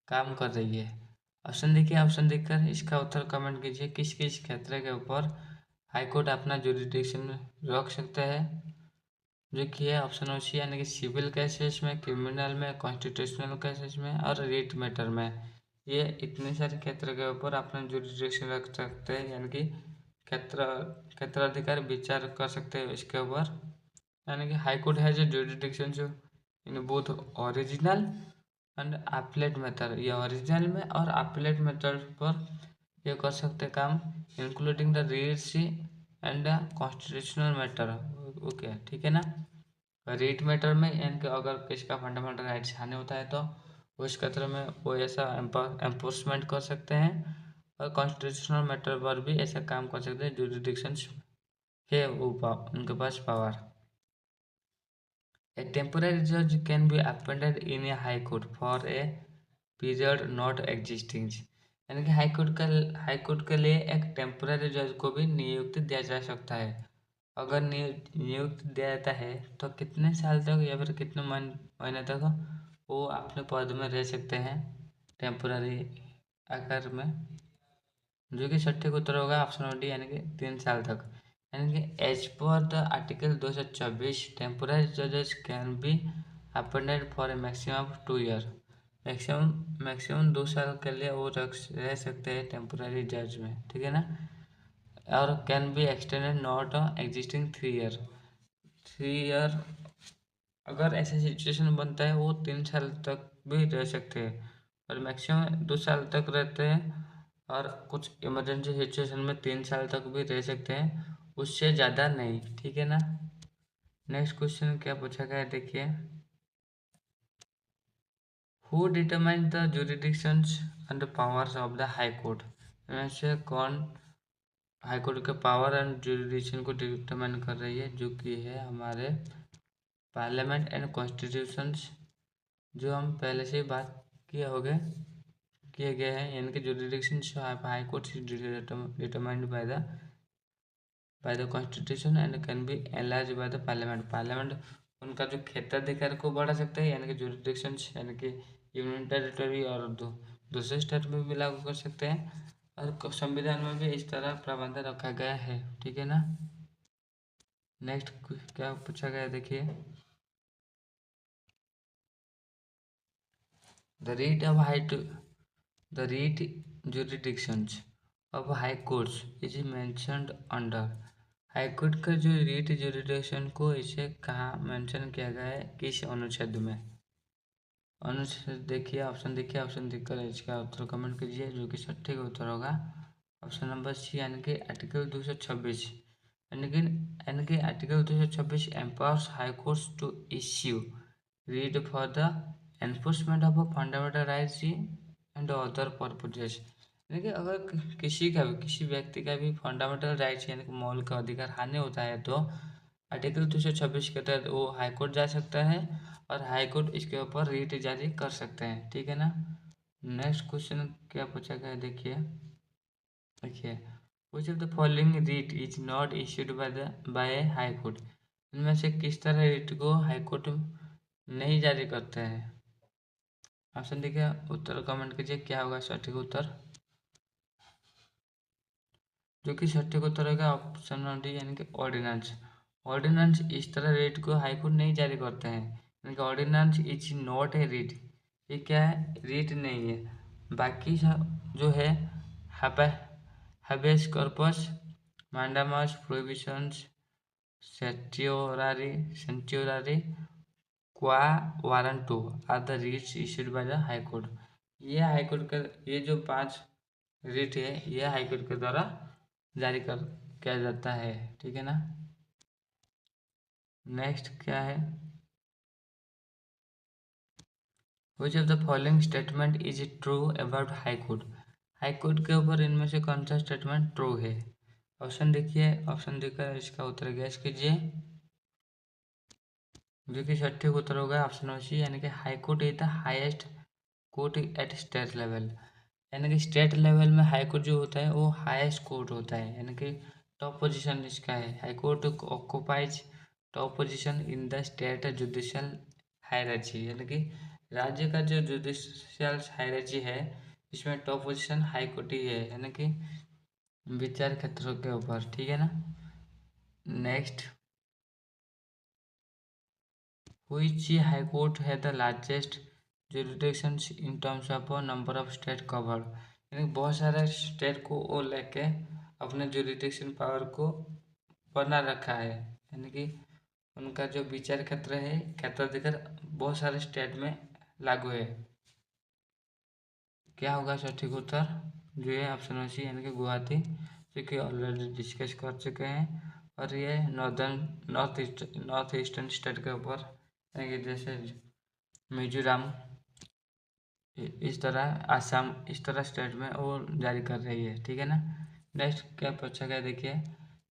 काम कर रही है? ऑप्शन देखिए, ऑप्शन देखकर इसका उत्तर कमेंट कीजिए, किस किस क्षेत्र के ऊपर हाई कोर्ट अपना jurisdiction रख सकता है, जो कि है ऑप्शन सी, यानी कि सिविल केसेस में, क्रिमिनल में, कॉन्स्टिट्यूशनल केसेस में और रिट मैटर में। ये इतने सारे क्षेत्र के ऊपर अपना जुरिडिक्शन रख सकते हैं, यानी कि क्षेत्र क्षेत्राधिकार विचार कर सकते हैं इसके ऊपर, यानी कि high court has jurisdiction in both original and appellate method, ये ओरिजिनल में और अपीलेट मेथड पर ये कर सकते काम, including the writs and constitutional matter, okay, ठीक है ना। रीट मैटर में, यानी कि अगर किसी का फंडामेंटल राइट्स हानि होता है तो उस क्षेत्र में वो ऐसा एम्पोर्समेंट कर सकते हैं, और कॉन्स्टिट्यूशनल मैटर पर भी ऐसा काम कर सकते हैं, जुरिडिक्शंस है वो उनके पास power. A temporary judge can be appointed in a high court for a period not existing। यानी कि हाई कोर्ट के लिए एक टेम्पोररी जज को भी नियुक्ति दिया जा सकता है। अगर नियुक्त दिया जाता है तो कितने साल तक या फिर कितने महीने तक वो अपने पद में रह सकते हैं टेम्पोररी आकार में, जो कि सटीक उत्तर होगा ऑप्शन डी यानी कि 3 साल तक। यानी कि एज पर द आर्टिकल 224 टेम्पोररी जजेस can be appointed for a maximum of 2 year. Maximum 2 साल के लिए वो रह सकते हैं टेम्पोररी जज में, ठीक है ना। और can be extended not existing 3 year. 3 year अगर ऐसा सिचुएशन बनता है वो 3 साल तक भी रह सकते हैं, और मैक्सिमम 2 साल तक रहते हैं, और कुछ इमरजेंसी सिचुएशन में 3 साल तक भी रह सकते हैं, उससे ज़्यादा नहीं, ठीक है ना। नेक्स्ट क्वेश्चन क्या पूछा गया है देखिए। Who determine the jurisdictions and powers of the high court. इनमें से कौन हाई कोर्ट के पावर एंड जुरिडिक्शन को डिटरमाइन कर रही है, जो कि है हमारे पार्लियामेंट एंड कॉन्स्टिट्यूशंस, जो हम पहले से ही बात किए गए हैं। यानी कि jurisdiction high court determined by the constitution and can be enlarge by the parliament. Parliament उनका जो क्षेत्राधिकार को बढ़ा सकता है, यानी कि जुरिडिक्शन यानी कि यूनियन टेरिटरी, और दूसरे स्टेट में भी लागू कर सकते हैं, और संविधान में भी इस तरह प्रावधान रखा गया है, ठीक है ना। नेक्स्ट क्या पूछा गया देखिए। The writ of the writ jurisdictions of high courts is mentioned under। High court का जो रीट जुरिडिक्शन को इसे कहाँ मेंशन किया गया है, किस अनुच्छेद में। अनुच्छेद देखिए, ऑप्शन देखिए, ऑप्शन देखकर इसका उत्तर कमेंट कीजिए, जो कि सटीक उत्तर होगा ऑप्शन नंबर सी, यानी कि आर्टिकल 226। यानी कि article 226 empowers high courts to issue writ for the enforcement of fundamental rights and other purposes. यानी कि अगर किसी व्यक्ति का भी फंडामेंटल राइट्स यानी कि मौलिक अधिकार हानि होता है, तो आर्टिकल 226 के तहत वो हाई कोर्ट जा सकता है, और हाई कोर्ट इसके ऊपर रीट जारी कर सकते हैं, ठीक है ना। नेक्स्ट क्वेश्चन क्या पूछा गया है देखिए। Which of the following writ is not issued by high court. इनमें से किस तरह रीट को हाई कोर्ट नहीं जारी करते हैं। ऑप्शन देखिए, उत्तर कमेंट कीजिए क्या होगा सटीक उत्तर, जो कि सटीक उत्तर होगा ऑप्शन डी, यानी कि ऑर्डिनेंस। ऑर्डिनेंस इस तरह रीट को हाई कोर्ट नहीं जारी करते हैं, यानी कि ordinance is not a writ. ये क्या है, रीट नहीं है। बाकी जो है habeas corpus, mandamus, prohibitions, certiorari qua warranto are the writs issued by the high court। ये हाई कोर्ट का ये जो 5 रीट है, ये हाई कोर्ट के द्वारा जारी किया जाता है, ठीक है ना। नेक्स्ट क्या है, विच of the following statement is true about high court. High court के ऊपर इनमें से कौन सा स्टेटमेंट ट्रू है। ऑप्शन देखिए, ऑप्शन देकर इसका उत्तर गैस कीजिए, जो कि सटीक उत्तर होगा ऑप्शन सी, यानी कि high court is the highest court at state level. यानी कि स्टेट लेवल में हाई कोर्ट जो होता है वो हाईएस्ट कोर्ट होता है, यानी कि टॉप पोजीशन इसका है। High court occupies top position in the state judicial hierarchy. यानी कि राज्य का जो जुडिशियल हायरार्ची है, इसमें टॉप पोजीशन हाई कोर्ट ही है, यानी कि विचार क्षेत्रों के ऊपर, ठीक है ना। Next, which high court has the largest jurisdictions in terms of number of state covered। यानी बहुत सारे स्टेट को वो लेके अपने जुरिडिक्शन पावर को बना रखा है, यानी कि उनका जो विचार क्षेत्र है क्षेत्राधिकार बहुत सारे स्टेट में लागू है। क्या होगा सटीक उत्तर, जो है ऑप्शन सी, यानी कि गुवाहाटी, जो कि ऑलरेडी डिस्कस कर चुके हैं, और ये नॉर्थ ईस्टर्न स्टेट के ऊपर, यानी कि जैसे मिजोरम, इस तरह आसाम, इस तरह स्टेट में वो जारी कर रही है, ठीक है ना। नेक्स्ट क्या पूछा गया देखिए,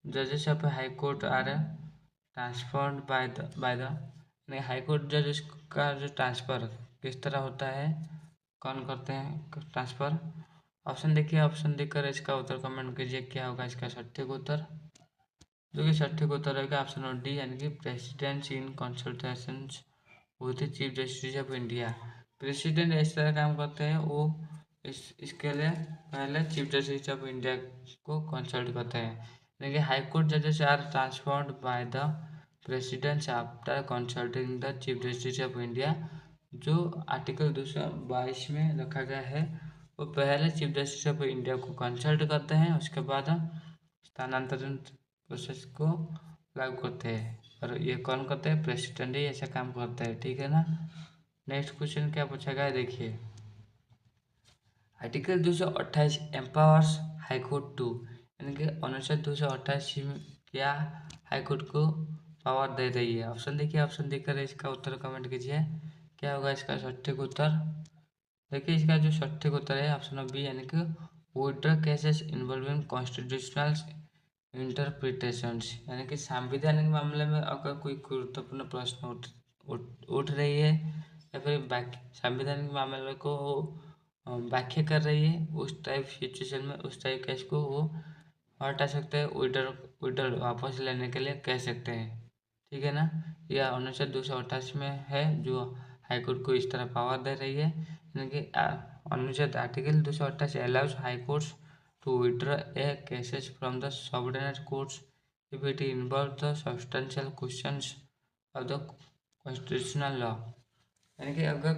जजेस of high court are transferred by the नहीं, हाई कोर्ट जजेस का जो ट्रांसफ़र किस तरह होता है, कौन करते हैं ट्रांसफ़र? ऑप्शन देखिए, ऑप्शन देखकर इसका उत्तर कमेंट कीजिए, क्या होगा इसका सटीक उत्तर? जो कि सटीक उत्तर रहेगा ऑप्शन नंबर डी, यानी कि president in consultation with chief justice of India. President इस तरह काम करते हैं, वो इसके लिए पहले चीफ जस्टिस ऑफ इंडिया को कंसल्ट करते हैं। यानी कि हाई कोर्ट जजेस are transferred by the president after consulting the chief justice of India. जो आर्टिकल 222 में रखा गया है, वो पहले चीफ जस्टिस ऑफ इंडिया को कंसल्ट करते हैं, उसके बाद स्थानांतरण प्रोसेस को लागू करते हैं। और ये कौन करते हैं? प्रेसिडेंट ही ऐसा काम करता है, ठीक है ना। नेक्स्ट क्वेश्चन क्या पूछा गया है, देखिए। आर्टिकल 228 एम्पावर्स हाईकोर्ट टू, यानी कि अनुच्छेद 228 में क्या हाईकोर्ट को पावर दे रही है? ऑप्शन देखिए, ऑप्शन देकर इसका उत्तर कमेंट कीजिए, क्या होगा इसका सटीक उत्तर? देखिए, इसका जो सटीक उत्तर है ऑप्शन नंबर बी, यानी कि withdraw cases involving constitutional interpretations, यानी कि संवैधानिक मामले में अगर कोई गुरुत्वपूर्ण प्रश्न उठ रही है, या फिर संवैधानिक मामले को व्याख्या कर रही है, उस टाइप सिचुएशन में उस टाइप केस को वो हटा सकते हैं, विड्रॉल वापस लेने के लिए कह सकते हैं, ठीक है ना। यह अनुच्छेद 228 में है, जो हाईकोर्ट को इस तरह पावर दे रही है, यानी कि अनुच्छेद article 228 allows high courts to withdraw a cases from the subordinate courts if it involves the substantial questions of the constitutional law। यानी कि अगर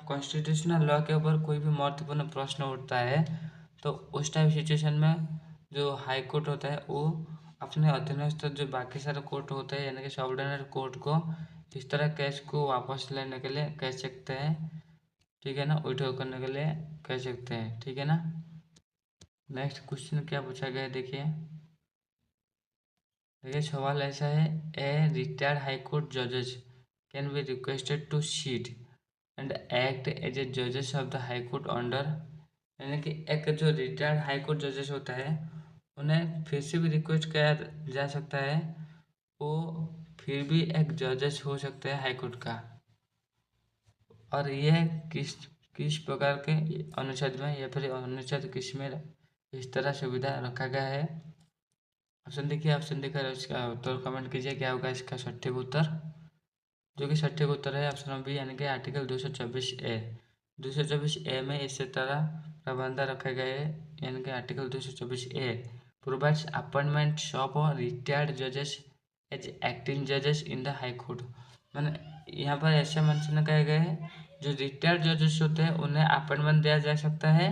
कॉन्स्टिट्यूशनल लॉ के ऊपर कोई भी महत्वपूर्ण प्रश्न उठता है, तो उस टाइप सिचुएशन में जो हाई कोर्ट होता है, वो अपने अधीनस्थ जो बाकी सारे कोर्ट होते हैं, यानी कि सबऑर्डिनेट कोर्ट को इस तरह केस को वापस लेने के लिए कह सकते हैं, ठीक है ना, विड्रॉ करने के लिए कह सकते हैं, ठीक है ना। नेक्स्ट क्वेश्चन क्या पूछा गया है, देखिए। सवाल ऐसा है, ए रिटायर्ड हाई कोर्ट जजेस can B requested to seat and act as a जजेस of the high court under, यानी कि एक जो रिटायर्ड हाई कोर्ट जजेस होता है, उन्हें फिर से भी रिक्वेस्ट किया जा सकता है, वो फिर भी एक जजेस हो सकते हैं हाई कोर्ट का। और यह किस किस प्रकार के अनुच्छेद में, या फिर अनुच्छेद किस में इस तरह सुविधा रखा गया है? ऑप्शन देखिए, ऑप्शन देकर इसका उत्तर कमेंट कीजिए, क्या होगा इसका सटीक उत्तर? जो कि सटीक उत्तर है ऑप्शन नंबर बी, यानी कि आर्टिकल 224 ए। 224 ए में इस तरह प्रबंध रखे गए हैं, यानी कि article 224 A provides appointment of retired जजेस एज एक्टिंग जजेस इन द हाई कोर्ट। मैंने यहाँ पर ऐसे मेंशन किए गए हैं, जो रिटायर्ड जजेस होते हैं उन्हें अपॉइंटमेंट दिया जा सकता है,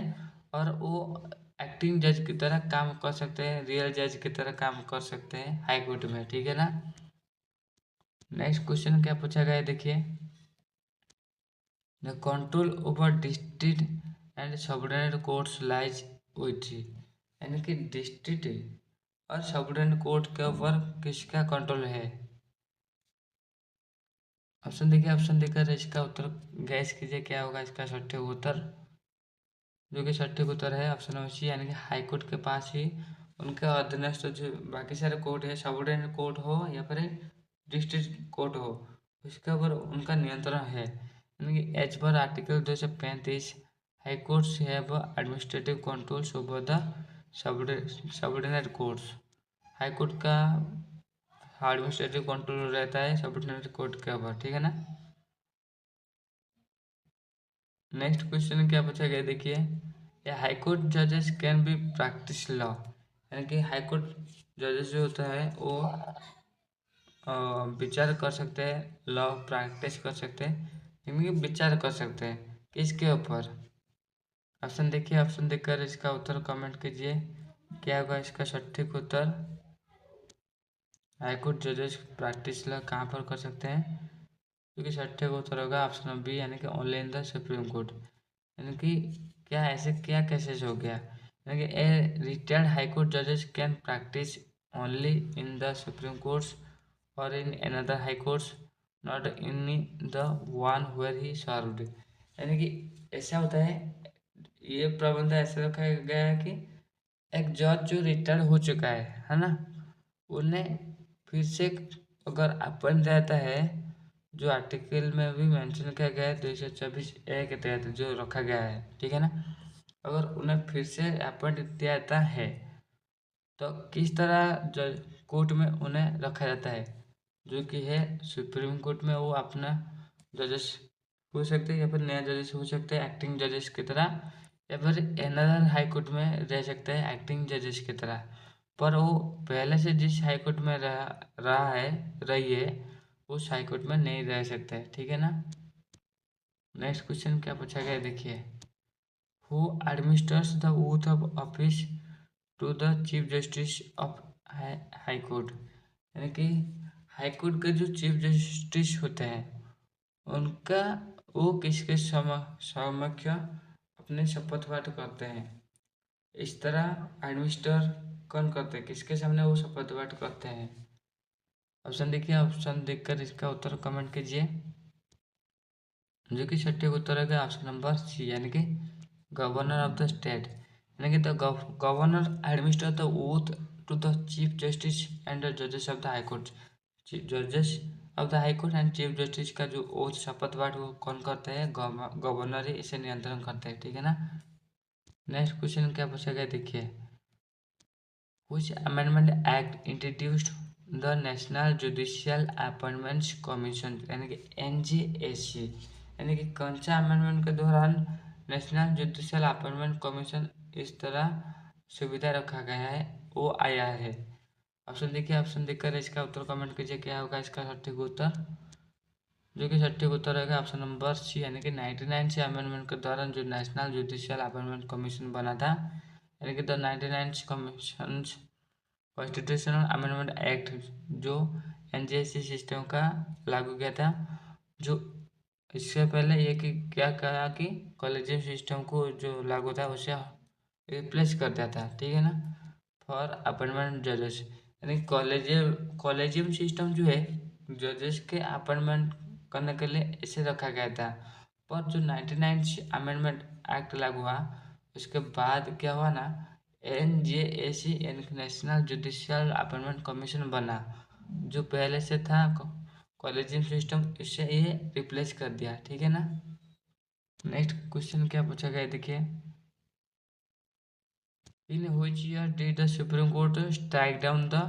और वो एक्टिंग जज की तरह काम कर सकते हैं, रियल जज की तरह काम कर सकते हैं हाई कोर्ट में, ठीक है ना। नेक्स्ट क्वेश्चन क्या पूछा गया है, देखिए। The control over district and subordinate courts lies with, यानी कि डिस्ट्रिक्ट और सबऑर्डिनेट कोर्ट के ऊपर किसका कंट्रोल है? ऑप्शन देखिए, ऑप्शन देकर इसका उत्तर गैस कीजिए, क्या होगा इसका सटीक उत्तर? जो कि सटीक उत्तर है ऑप्शन नंबर सी, यानी कि हाई कोर्ट के पास ही उनके अधीनस्थ जो बाकी सारे कोर्ट है, सबऑर्डिनेट कोर्ट हो या फिर डिस्ट्रिक्ट कोर्ट हो, उसके ऊपर उनका नियंत्रण है। यानी कि as per article 235 high courts have administrative controls over the subordinate courts. High court का एडमिनिस्ट्रेटिव कंट्रोल रहता है सबऑर्डिनेट कोर्ट के ऊपर, ठीक है ना। नेक्स्ट क्वेश्चन क्या पूछा गया, देखिए। ये हाई कोर्ट जजेस कैन बी प्रैक्टिस लॉ, यानी कि हाई कोर्ट जजेस जो होता है वो विचार कर सकते हैं, लॉ प्रैक्टिस कर सकते हैं, यानी कि विचार कर सकते हैं किसके ऊपर? ऑप्शन देखिए, ऑप्शन देखकर इसका उत्तर कमेंट कीजिए, क्या होगा इसका सटीक उत्तर? हाई कोर्ट जजेस प्रैक्टिस लॉ कहाँ पर कर सकते हैं? क्योंकि सटीक उत्तर होगा ऑप्शन नंबर बी, यानी कि only in the supreme court. यानी कि क्या ऐसे क्या केसेस हो गया, यानी कि ए रिटायर्ड हाई कोर्ट जजेस can practice only in the supreme courts और in another high courts, not in the one where he served. यानी कि ऐसा होता है, ये प्रबंध ऐसा रखा गया है कि एक जज जो रिटायर हो चुका है ना, उन्हें फिर से अगर अपन रहता है जो आर्टिकल में भी मेंशन किया गया है 224A के तहत जो रखा गया है, ठीक है ना, अगर उन्हें फिर से अपॉइंट किया जाता है तो किस तरह जज कोर्ट में उन्हें रखा जाता है, जो कि है सुप्रीम कोर्ट में वो अपना जजेस हो सकते हैं या फिर नया जजेस हो सकते हैं एक्टिंग जजेस की तरह, या फिर अनदर हाई कोर्ट में रह सकते हैं एक्टिंग जजेस की तरह। पर वो पहले से जिस हाई कोर्ट में रही है उस हाई कोर्ट में नहीं रह सकते, ठीक है ना। नेक्स्ट क्वेश्चन क्या पूछा गया देखिए, who administrates the oath of office to the chief justice of high court, यानी कि हाई कोर्ट के जो चीफ जस्टिस होते हैं उनका वो किसके समक्ष अपने शपथ पाठ करते हैं। इस तरह एडमिनिस्टर कौन करते हैं, किसके सामने वो शपथ पाठ करते हैं। ऑप्शन देखिए, ऑप्शन देखकर इसका उत्तर कमेंट कीजिए। जो कि सटीक उत्तर है ऑप्शन नंबर सी, यानी कि गवर्नर ऑफ द स्टेट, यानी कि the governor administer the oath to the chief justice and the जजेस ऑफ द हाई कोर्ट। जजेस of the high court and chief justice का जो ओथ शपथ पाठ वो कौन करते हैं, गवर्नर ही इसे नियंत्रण करते हैं, ठीक है ना। नेक्स्ट क्वेश्चन क्या पूछा गया देखिए, Which amendment act introduced the National Judicial Appointments Commission, यानी कि NJAC, यानी कि कौन सा अमेंडमेंट के दौरान नेशनल जुडिशियल अपॉइंटमेंट कमीशन इस तरह सुविधा रखा गया है वो आया है। ऑप्शन देखिए, ऑप्शन देखकर इसका उत्तर कमेंट कीजिए क्या होगा इसका सटीक उत्तर। जो कि सटीक उत्तर है ऑप्शन नंबर सी, यानी कि 99 से अमेंडमेंट के दौरान जो नेशनल जुडिशियल अपॉइंटमेंट कमीशन बना था, यानी कि the 99 commission constitutional amendment act जो एनजेसी सिस्टम का लागू किया था। जो इससे पहले ये कि क्या कहा कि कॉलेजियम सिस्टम को जो लागू था उसे रिप्लेस कर दिया था, ठीक है ना, फॉर अपॉइंटमेंट जजेस, यानी कॉलेजियम सिस्टम जो है जजेस के अपॉइंटमेंट करने के लिए इसे रखा गया था। पर जो 99 अमेंडमेंट एक्ट लागू हुआ उसके बाद क्या हुआ ना, NJAC national judicial appointment commission बना, जो पहले से था कॉलेजियम सिस्टम, इससे ये रिप्लेस कर दिया, ठीक है ना। नेक्स्ट क्वेश्चन क्या पूछा गया देखिए, in which year did the supreme court strike down the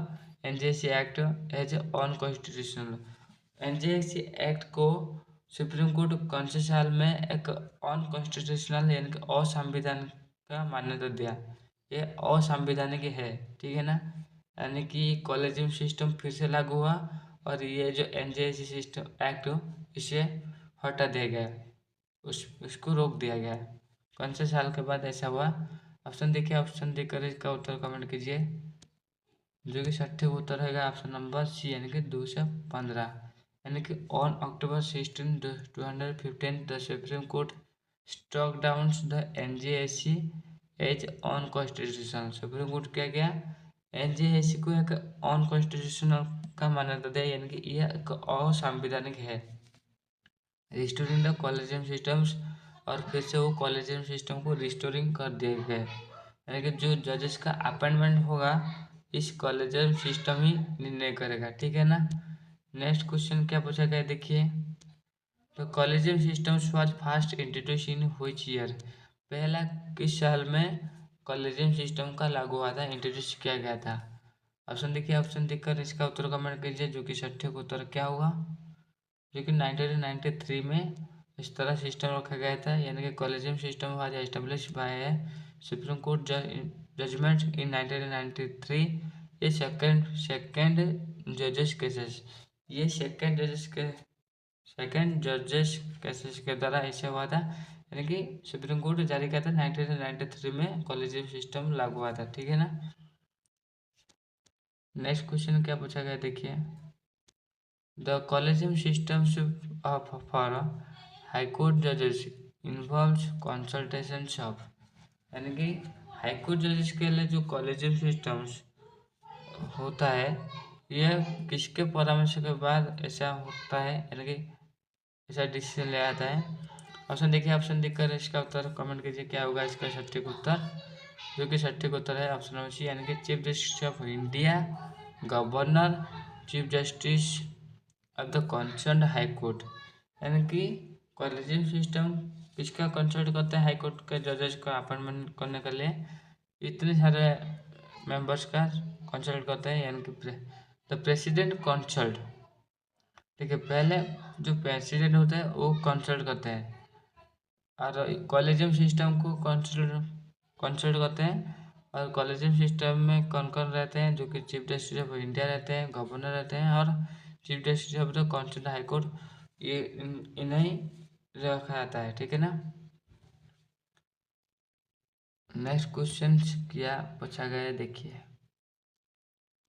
NJAC act as unconstitutional. NJAC act को सुप्रीम कोर्ट कौन से साल में एक अनकॉन्स्टिट्यूशनल यानी कि असंवैधानिक का मान्यता दिया, ये असंवैधानिक है, ठीक है ना, यानी कि कॉलेजियम सिस्टम फिर से लागू हुआ और ये जो NJAC सिस्टम एक्ट इसे हटा दिया गया, उसको रोक दिया गया। कौन से साल के बाद ऐसा हुआ, ऑप्शन देखिए, ऑप्शन देकर इसका उत्तर कमेंट कीजिए। जो कि सटीक उत्तर है ऑप्शन नंबर सी, यानी कि 215, यानी कि on October 16, 2015 the supreme court struck down the NJAC as unconstitutional. Supreme court क्या गया, NJAC को एक अनकॉन्स्टिट्यूशनल का मान्यता दिया, यानी कि यह एक असंवैधानिक है, रिस्टोरिंग द कॉलेजियम सिस्टम्स, और फिर से वो कॉलेजियम सिस्टम को रिस्टोरिंग कर दिया गया, यानी कि जो जजेस का अपॉइंटमेंट होगा इस कॉलेजियम सिस्टम ही निर्णय करेगा, ठीक है ना। नेक्स्ट क्वेश्चन क्या पूछा गया देखिए, तो collegium systems was first introduce in which year, पहला किस साल में कॉलेजियम सिस्टम का लागू हुआ था, इंट्रोड्यूस किया गया था। ऑप्शन देखिए, ऑप्शन देखकर इसका उत्तर कमेंट कीजिए, जो कि सटीक उत्तर क्या होगा। जो कि 1993 में इस तरह सिस्टम रखा गया था, यानी कि collegium system was establish by supreme court judgment in 1993। ये सेकंड जजेस केसेस, ये सेकंड जजेस केसेस के द्वारा ऐसा हुआ था, यानी कि सुप्रीम कोर्ट जारी किया था 1993 में कॉलेजियम सिस्टम लागू हुआ था, ठीक है ना। नेक्स्ट क्वेश्चन क्या पूछा गया देखिए, the collegium systems for high court जजेस इन्वॉल्व्स कंसल्टेशंस ऑफ, यानी कि हाई कोर्ट जजेस के लिए जो कॉलेजियम सिस्टम्स होता है यह किसके परामर्श के बाद ऐसा होता है, यानी कि ऐसा डिसीजन ले आता है। ऑप्शन देखिए, ऑप्शन देखकर इसका उत्तर कमेंट कीजिए क्या होगा इसका सटीक उत्तर। जो कि सटीक उत्तर है ऑप्शन सी, यानी कि chief justice of India, governor, chief justice of the concern high court, यानी कि कॉलेजियम सिस्टम किसका कंसल्ट करता है? हाई कोर्ट के जजेस को अपॉइंटमेंट करने के लिए इतने सारे मेंबर्स का कंसल्ट करता है, यानी कि द प्रेसिडेंट कंसल्ट। ठीक है, पहले जो प्रेसिडेंट होता है वो कंसल्ट करते हैं और कॉलेजियम सिस्टम को कंसल्ट करते हैं। और कॉलेजियम सिस्टम में कौन कौन रहते हैं? जो कि चीफ जस्टिस ऑफ इंडिया रहते हैं, गवर्नर रहते हैं और chief justice of the constitution high court, ये इन्हें रखा जाता है। ठीक है ना। नेक्स्ट क्वेश्चन क्या पूछा गया है देखिए।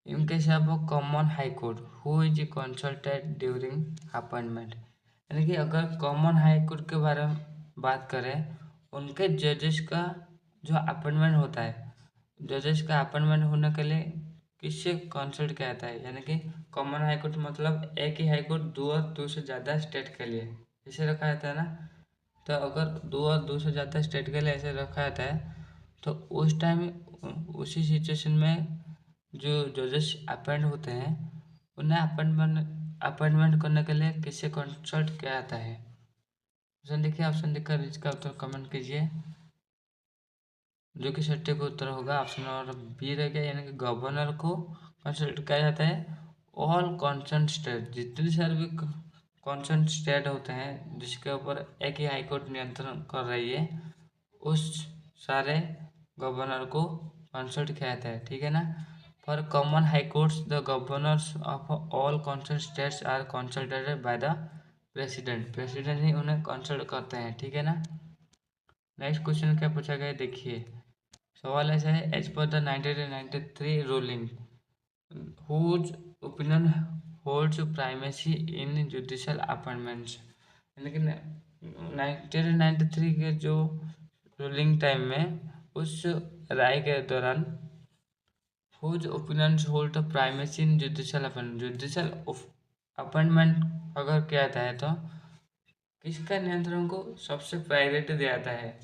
In case of common high court who is consulted during appointment, यानी कि अगर कॉमन हाई कोर्ट के बारे में बात करें, उनके जजेस का जो अपॉइंटमेंट होता है, जजेस का अपॉइंटमेंट होने के लिए किससे कंसल्ट किया जाता है? यानी कि कॉमन हाई कोर्ट मतलब एक ही हाई कोर्ट दो और दो से ज़्यादा स्टेट के लिए इसे रखा जाता है ना। तो अगर दो और दो से ज़्यादा स्टेट के लिए ऐसे रखा जाता है तो उस टाइम उसी सिचुएशन में जो जजेस अपॉइंट होते हैं उन्हें अपॉइंटमेंट करने के लिए किससे कंसल्ट किया जाता है? ऑप्शन देखिए, ऑप्शन देखकर इसका उत्तर कमेंट कीजिए। जो कि सटीक उत्तर होगा ऑप्शन नंबर बी रह गया, यानी कि गवर्नर को कंसल्ट किया जाता है। ऑल कॉन्सर्न स्टेट, जितने सारे भी कॉन्सर्न स्टेट होते हैं जिसके ऊपर एक ही हाई कोर्ट नियंत्रण कर रही है, उस सारे गवर्नर को कंसल्ट किया जाता है। ठीक है ना। For common high courts the governors of all concern states are consulted by the president, president ही उन्हें कंसल्ट करते हैं। ठीक है ना। नेक्स्ट क्वेश्चन क्या पूछा गया है देखिए। सवाल ऐसा है, एज पर the 1993 ruling whose opinion holds primacy in judicial appointments, यानी कि 1993 के जो रूलिंग टाइम में उस राय के दौरान whose opinions hold primacy in judicial appointment, judicial appointment अगर किया जाता है तो किसका नियंत्रण को सबसे प्रायोरिटी दिया जाता है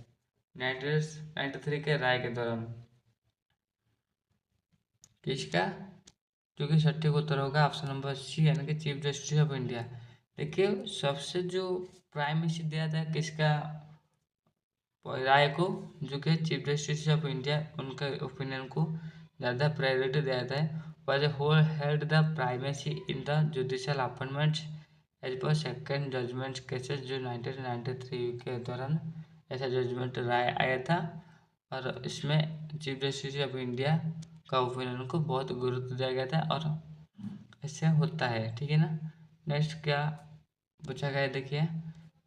1993 के राय के दौरान? किसका? जो कि सटीक उत्तर होगा ऑप्शन नंबर सी, यानी कि चीफ जस्टिस ऑफ इंडिया। देखिए, सबसे जो प्राइमेसी दिया था किसका राय को? जो कि चीफ जस्टिस ऑफ इंडिया, उनके ओपिनियन को ज़्यादा प्रायोरिटी दिया जाता है। Was whole held the primacy in the judicial appointments as per second judgement cases, जो 1993 के दौरान ऐसा जजमेंट राय आया था और इसमें चीफ जस्टिस ऑफ इंडिया का ओपिनियन को बहुत गुरुत्व दिया गया था और ऐसे होता है। ठीक है ना। नेक्स्ट क्या पूछा गया है देखिए।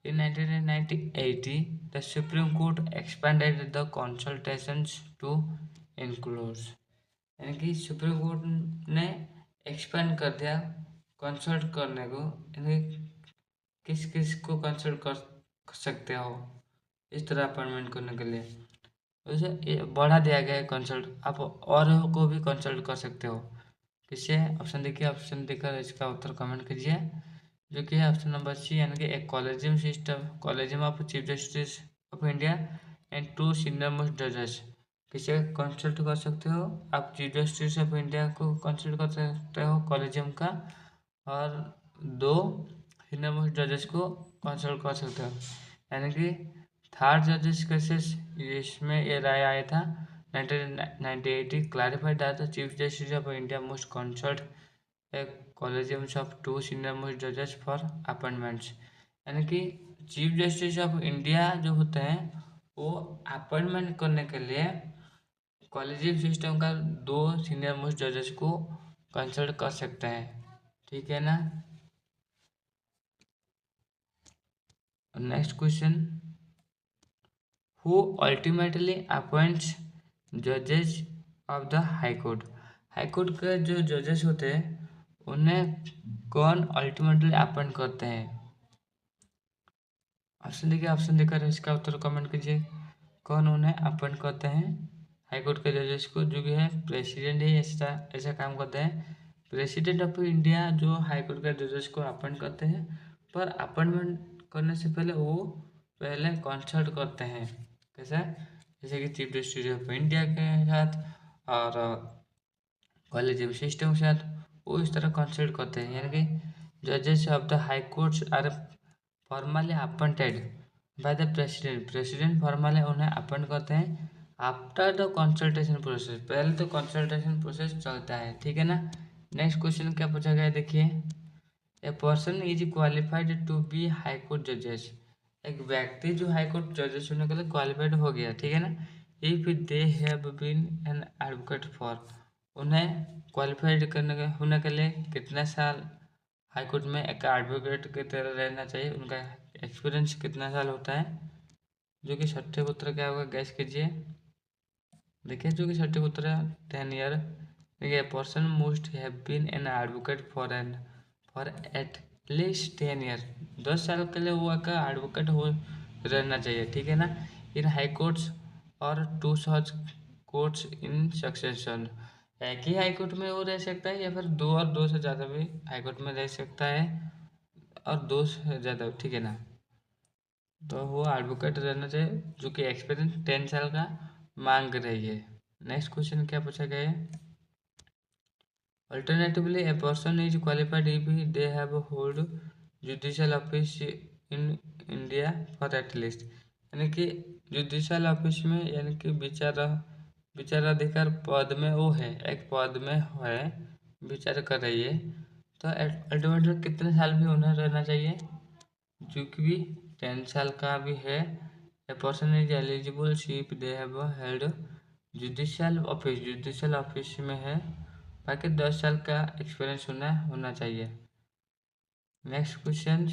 In 1980 the supreme court expanded the consultations to include, यानी कि सुप्रीम कोर्ट ने एक्सपेंड कर दिया कंसल्ट करने को, यानी किस किस को कंसल्ट कर सकते हो इस तरह अपॉइंटमेंट करने के लिए, उसे बढ़ा दिया गया है कंसल्ट, आप और को भी कंसल्ट कर सकते हो। किससे? ऑप्शन देखिए, ऑप्शन देकर इसका उत्तर कमेंट कीजिए। जो कि है ऑप्शन नंबर सी, यानी कि एक collegium system, collegium of chief justice of India and two senior most जजेस। किसे कंसल्ट कर सकते हो आप? चीफ जस्टिस ऑफ इंडिया को कंसल्ट कर सकते हो कॉलेजियम का, और दो सीनियर मोस्ट जजेस को कंसल्ट कर सकते हो, यानी कि थर्ड जजेस केसेस इसमें ये राय आया था 1980 clarified that the Chief Justice of India must consult a collegium of two senior most judges for appointments, यानी कि चीफ जस्टिस ऑफ इंडिया जो होते हैं वो अपॉइंटमेंट करने के लिए कॉलेजियम सिस्टम का दो सीनियर मोस्ट जजेस को कंसल्ट कर सकते हैं। ठीक है ना। Next question, who ultimately appoints judges of the high court, high court के जो जजेस होते हैं उन्हें कौन अल्टीमेटली अपॉइंट करते हैं? ऑप्शन देखिए, ऑप्शन देकर इसका उत्तर कमेंट कीजिए। कौन उन्हें अपॉइंट करते हैं हाई कोर्ट के जजेस को? जो कि है प्रेसिडेंट ही ऐसा ऐसा काम करते हैं। प्रेसिडेंट ऑफ इंडिया जो हाई कोर्ट के जजेस को अपॉइंट करते हैं, पर अपॉइंटमेंट करने से पहले वो पहले कंसल्ट करते हैं। कैसा? जैसे कि चीफ जस्टिस ऑफ इंडिया के साथ और कॉलेजियम सिस्टम के साथ वो इस तरह कंसिडर करते हैं, यानी कि जजेस of the high courts are formally appointed by the president. President formally उन्हें अपॉइंट करते हैं आफ्टर द कंसल्टेशन प्रोसेस। पहले तो कंसल्टेशन प्रोसेस चलता है, ठीक है ना। नेक्स्ट क्वेश्चन क्या पूछा गया है, देखिए। A person is qualified to be high court जजेस। एक व्यक्ति जो हाई कोर्ट जजेस होने के लिए क्वालिफाइड हो गया, ठीक है ना। If they have been an advocate for, उन्हें क्वालिफाइड होने के लिए कितने साल हाई कोर्ट में एक एडवोकेट की तरह रहना चाहिए, उनका एक्सपीरियंस कितना साल होता है। जो कि सठिक उत्तर क्या होगा, गैस कीजिए। देखिए जो कि सठिक उत्तर है 10 ईयर। देखिए person most have been an advocate for at least 10 year. 10 साल के लिए वो का एडवोकेट हो रहना चाहिए, ठीक है ना। इन हाई कोर्ट्स और two such courts in succession. एक ही हाई कोर्ट में वो रह सकता है या फिर दो और दो से ज़्यादा भी हाई कोर्ट में रह सकता है, और दो से ज़्यादा, ठीक है ना। तो वो एडवोकेट रहना चाहिए जो कि एक्सपीरियंस 10 साल का मांग रही है। नेक्स्ट क्वेश्चन क्या पूछा गया है, alternatively A person is qualified if they have hold judicial office in India for at least. यानी कि जुडिशियल ऑफिस में, यानी कि विचाराधिकार पद में वो है, एक पद में है, विचार कर रही है। तो अल्टीमेटली कितने साल भी उन्हें रहना चाहिए, जो कि भी 10 साल का भी है। A person is eligible if they have held judicial office में है, बाकी 10 साल का एक्सपीरियंस होना चाहिए। Next question,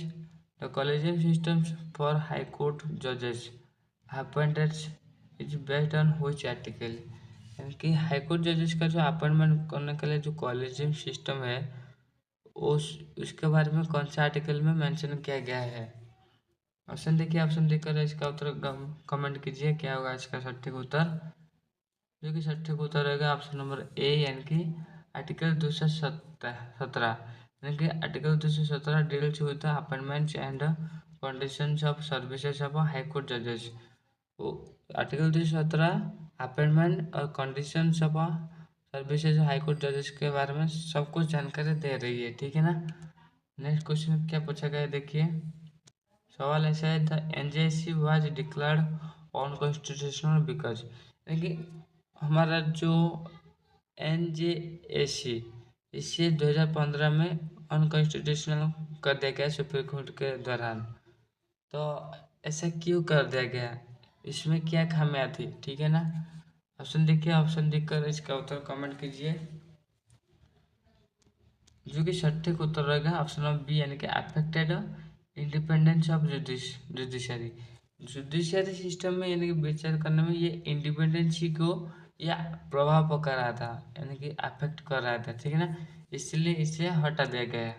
the collegium system for high court जजेस appointed is based on which article. यानी कि हाई कोर्ट जजेस का जो अपॉइंटमेंट करने के लिए जो कॉलेजियम सिस्टम है, उसके बारे में कौन सा आर्टिकल में मेंशन किया गया है। ऑप्शन देखिए, ऑप्शन देखकर इसका उत्तर कमेंट कीजिए क्या होगा इसका सटीक उत्तर। जो कि सटीक उत्तर रहेगा ऑप्शन नंबर ए, यानी कि आर्टिकल 217। यानी कि article 217 deals with the appointments and conditions of services of high court जजेस। आर्टिकल 217 अपॉइंटमेंट और conditions of services high court जजेस के बारे में सब कुछ जानकारी दे रही है, ठीक है ना। नेक्स्ट क्वेश्चन क्या पूछा गया है, देखिए। सवाल ऐसा है, the NJC was declared unconstitutional because. यानी कि हमारा जो एनजेएसी, इसे 2015 में अनकॉन्स्टिट्यूशनल कर दिया गया सुप्रीम कोर्ट के दौरान। तो ऐसा क्यों कर दिया गया, इसमें क्या खामियां थी, ठीक है ना। ऑप्शन देखिए, ऑप्शन देखकर इसका उत्तर कमेंट कीजिए। जो कि सटीक उत्तर रहेगा ऑप्शन नंबर बी, यानी कि affected independence of judiciary. Judiciary system में यानी कि विचार करने में ये इंडिपेंडेंसी को या प्रभाव पका रहा था, यानी कि अफेक्ट कर रहा था, ठीक है ना। इसलिए इसे हटा दिया गया।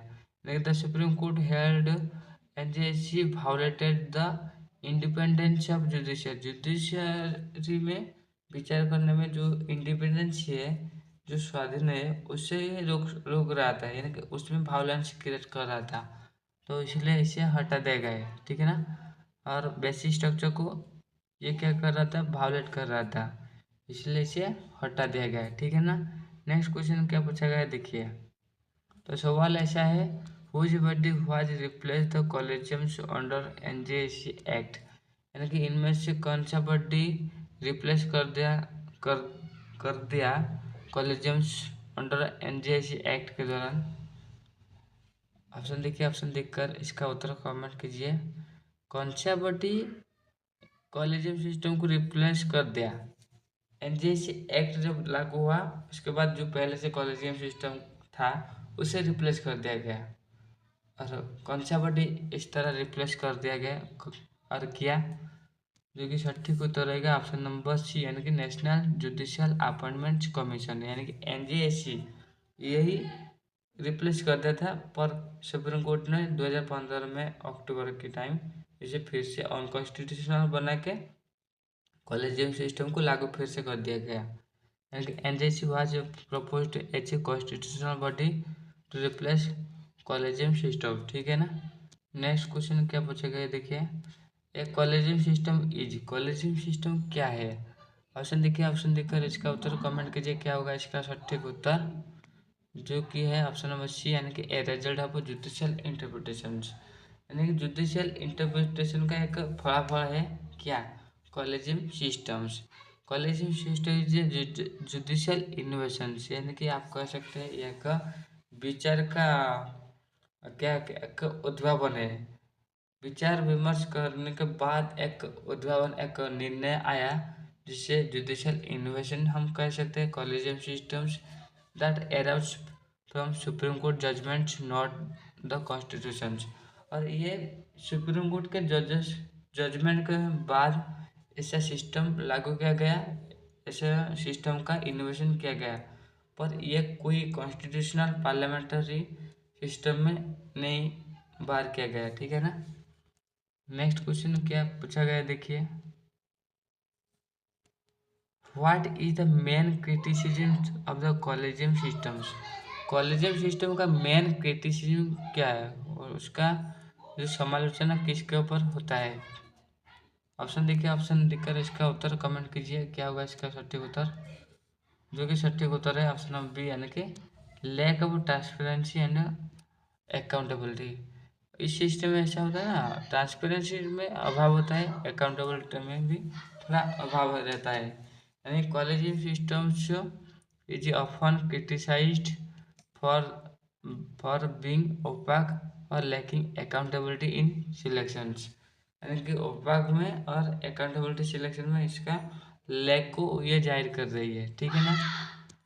लेकिन the supreme court held NJC violated the independence of judiciary. Judiciary में विचार करने में जो इंडिपेंडेंसी है, जो स्वाधीन है, उससे ये रोक रहा था, यानी कि उसमें वायलेंस क्रिएट कर रहा था। तो इसलिए इसे हटा दिया गया है, ठीक है ना। और बेसिक स्ट्रक्चर को ये क्या कर रहा था, वायलेट कर रहा था, इसलिए इसे हटा दिया गया है, ठीक है ना। नेक्स्ट क्वेश्चन क्या पूछा गया है, देखिए। तो सवाल ऐसा है, whose body was replace the collegiums under NJC act. यानी कि इनमें से कौन सा बॉडी रिप्लेस कर कर दिया कॉलेजियम्स अंडर एनजेसी एक्ट के दौरान। ऑप्शन देखिए, ऑप्शन देखकर इसका उत्तर कमेंट कीजिए। कौन सा बॉडी कॉलेजियम सिस्टम को रिप्लेस कर दिया, एनजेसी एक्ट जब लागू हुआ उसके बाद जो पहले से कॉलेजियम सिस्टम था उसे रिप्लेस कर दिया गया। और कौन सा बॉडी इस तरह रिप्लेस कर दिया गया और किया, जो कि सटीक उत्तर रहेगा ऑप्शन नंबर सी, यानी कि नेशनल जुडिशियल अपॉइंटमेंट कमीशन, यानी कि एनजेएसी यही रिप्लेस कर दिया था। पर सुप्रीम कोर्ट ने 2015 में अक्टूबर के टाइम इसे फिर से अनकॉन्स्टिट्यूशनल बना के कॉलेजियम सिस्टम को लागू फिर से कर दिया गया। यानी कि NJC was proposed as a constitutional body to replace collegium system, ठीक है ना। नेक्स्ट क्वेश्चन क्या पूछा गया, देखिए। एक कॉलेजियम सिस्टम क्या है। ऑप्शन देखिए, ऑप्शन देखकर इसका उत्तर कमेंट कीजिए क्या होगा इसका सटीक उत्तर। जो कि है ऑप्शन नंबर सी, यानी कि a result of judicial interpretation, यानी कि जुडिशियल इंटरप्रिटेशन का एक फलाफल है क्या, collegium systems. Collegium system is judicial innovation, यानी कि आप कह सकते हैं एक विचार का क्या एक उद्भावन है। विचार विमर्श करने के बाद एक उद्भावन, एक निर्णय आया जिससे जुडिशियल इनोवेशन हम कह सकते हैं। Collegium systems that arrives from supreme court judgments not the constitutions, और ये सुप्रीम कोर्ट के जजमेंट के बाद ऐसा सिस्टम लागू किया गया, ऐसा सिस्टम का इनोवेशन किया गया, पर यह कोई कॉन्स्टिट्यूशनल पार्लियामेंट्री सिस्टम में नहीं बाहर किया गया। ठीक है ना। नेक्स्ट क्वेश्चन क्या पूछा गया देखिए, what is the main criticism of the collegium systems. Collegium system का मेन क्रिटिसिज्म क्या है और उसका जो समालोचना किसके ऊपर होता है। ऑप्शन देखिए, ऑप्शन देखकर इसका उत्तर कमेंट कीजिए, क्या होगा इसका सटीक उत्तर। जो कि सटीक उत्तर है ऑप्शन नंबर बी, यानी कि lack of transparency and accountability. इस सिस्टम में ऐसा होता है ना, ट्रांसपेरेंसी में अभाव होता है, अकाउंटेबिलिटी में भी थोड़ा अभाव रहता है। यानी collegium systems is often criticised for for being opaque और लैकिंग अकाउंटेबिलिटी इन सिलेक्शंस, यानी कि ओपाक में और अकाउंटेबिलिटी सिलेक्शन में इसका लैक को ये जाहिर कर रही है। ठीक है ना।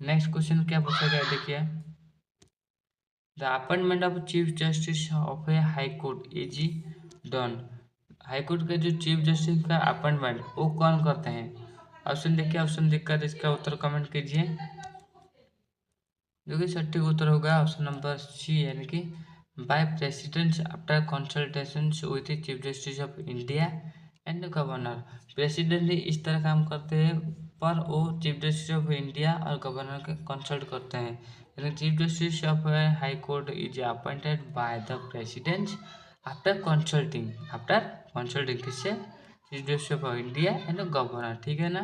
नेक्स्ट क्वेश्चन क्या पूछा गया देखिए, the appointment of chief justice of a high court is done. High court के जो चीफ जस्टिस का अपॉइंटमेंट वो कौन करते हैं। ऑप्शन देखिए, ऑप्शन देखकर इसका उत्तर कमेंट कीजिए। जो कि सटीक उत्तर होगा ऑप्शन नंबर सी, यानी कि by president after consultation with chief justice of India and governor. President ही इस तरह काम करते हैं, पर वो चीफ जस्टिस ऑफ इंडिया और गवर्नर के कंसल्ट करते हैं। यानी chief justice of high court is appointed by the president after consulting किससे, chief justice of India and governor. ठीक है ना।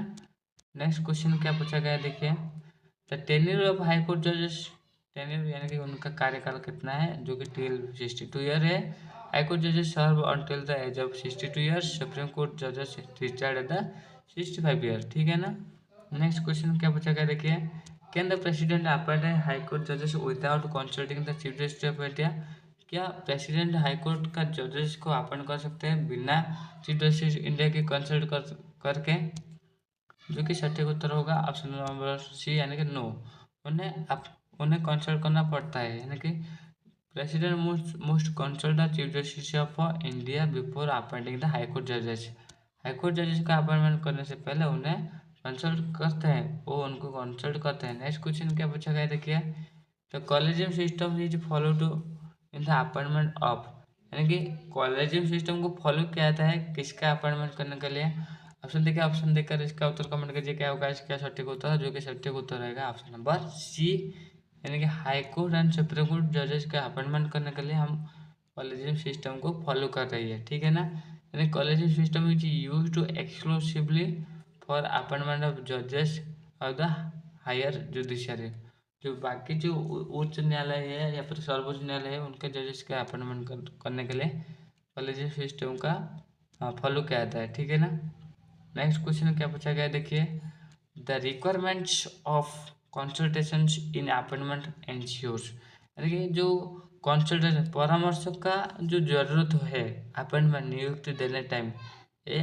नेक्स्ट क्वेश्चन क्या पूछा गया देखिए, the tenure of high court जजेस। टेन्योर यानी कि उनका कार्यकाल कितना है, जो कि टिल 62 ईयर है। हाई कोर्ट जजेस serve until the age of 62 years, supreme court जजेस रिटायर्ड एट द 65 ईयर। ठीक है ना। नेक्स्ट क्वेश्चन क्या पूछा गया देखिए, can the president appoint high court जजेस without consulting the chief justice of India. क्या प्रेसिडेंट हाई कोर्ट का जजेस को अपॉइंट कर सकते हैं बिना चीफ जस्टिस इंडिया की कंसल्ट करके। जो कि सटीक उत्तर होगा ऑप्शन नंबर सी, यानी कि नो, उन्हें कंसल्ट करना पड़ता है। यानी कि president most consult the chief justice of India before appointing the high court जजेस। हाई कोर्ट जजेस का अपॉइंटमेंट करने से पहले उन्हें कंसल्ट करते हैं, वो उनको कंसल्ट करते हैं। नेक्स्ट क्वेश्चन क्या पूछा गया देखिए, the collegium system is follow to in the appointment of. यानी कि कॉलेजियम सिस्टम को फॉलो किया जाता है किसका अपॉइंटमेंट करने के लिए। ऑप्शन देखिए, ऑप्शन देखकर इसका उत्तर कमेंट कीजिए, क्या होगा इसका सटीक उत्तर। जो कि सटीक उत्तर रहेगा ऑप्शन नंबर सी, यानी कि high court and supreme court जजेस का अपॉइंटमेंट करने के लिए हम कॉलेजियम सिस्टम को फॉलो कर रही है। ठीक है ना। यानी collegium system is use to exclusively for appointment of जजेस ऑफ द हायर जुडिशरी। जो बाकी जो उच्च न्यायालय है या फिर सर्वोच्च न्यायालय है, उनके जजेस का अपॉइंटमेंट करने के लिए कॉलेजियम सिस्टम का फॉलो किया जाता है। ठीक है ना। नेक्स्ट क्वेश्चन क्या पूछा गया देखिए, the requirements of consultation in appointment ensures. यानी कि जो कंसल्टेशन परामर्श का जो जरूरत है अपॉइंटमेंट नियुक्ति देने टाइम, ये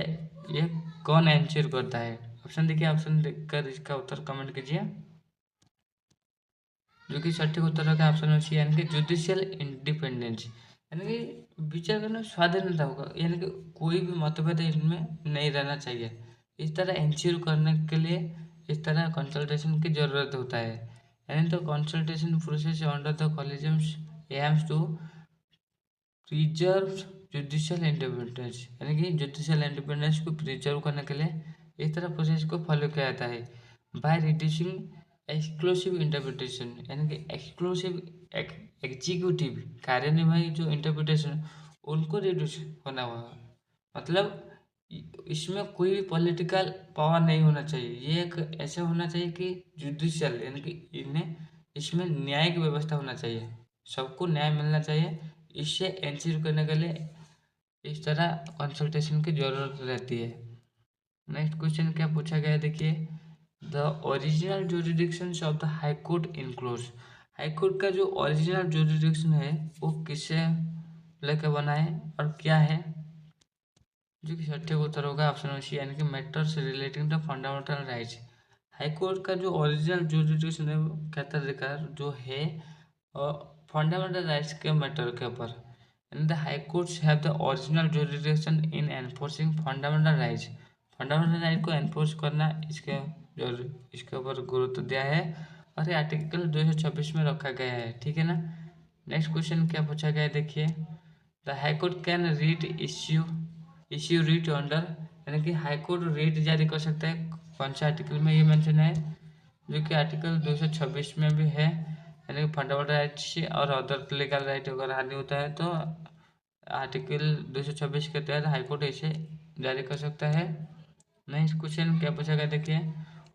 ये कौन एंश्योर करता है। ऑप्शन देखिए, ऑप्शन देखकर इसका उत्तर कमेंट कीजिए। जो कि सटीक उत्तर होगा ऑप्शन में सी, यानी कि जुडिशियल इंडिपेंडेंस, यानी कि विचार करने में स्वाधीनता होगा, यानी कि कोई भी मतभेद इनमें नहीं रहना चाहिए। इस तरह इंश्योर करने के लिए इस तरह कंसल्टेशन की जरूरत होता है। यानी तो consultation process under the collegiums aims to preserve judicial independence, यानी कि जुडिशियल इंडिपेंडेंस को प्रिजर्व करने के लिए इस तरह प्रोसेस को फॉलो किया जाता है। बाय रिड्यूसिंग एक्सक्लूसिव इंटरप्रिटेशन, यानी कि एक्सक्लूसिव एग्जीक्यूटिव कार्यनिर्वाही जो इंटरप्रिटेशन उनको रिड्यूस होना हुआ, मतलब इसमें कोई भी पॉलिटिकल पावर नहीं होना चाहिए। ये एक ऐसे होना चाहिए कि जुडिशियल, यानी कि इन्हें इसमें न्यायिक व्यवस्था होना चाहिए, सबको न्याय मिलना चाहिए। इससे एंश्योर करने के लिए इस तरह कंसल्टेशन की जरूरत रहती है। नेक्स्ट क्वेश्चन क्या पूछा गया है देखिए, the original jurisdiction of the high court includes. High court का जो ओरिजिनल जुरिडिक्शन है वो किससे लेकर बना है और क्या है, जो कि सठिक उत्तर होगा ऑप्शन सी, यानी कि matters relating to fundamental rights. High court का जो ओरिजिनल जुरिडिक्शन है वो कहता अधिकार जो है फंडामेंटल राइट्स के मैटर के ऊपर, and the high courts have the original jurisdiction in enforcing fundamental rights. Fundamental right को एनफोर्स करना इसके ऊपर गुरुत्व दिया है और ये आर्टिकल 226 में रखा गया है, ठीक है ना। नेक्स्ट क्वेश्चन क्या पूछा गया है देखिए, the high court can writ issue writ under, यानी कि हाई कोर्ट रीट जारी कर सकता है कौन सा आर्टिकल में, ये मेंशन है जो कि आर्टिकल 226 में भी है, यानी कि फंडामेंटल राइट्स और अदर लीगल राइट अगर हानि होता है तो आर्टिकल 226 के तहत हाई कोर्ट इसे जारी कर सकता है। नेक्स्ट क्वेश्चन क्या पूछा गया देखिए,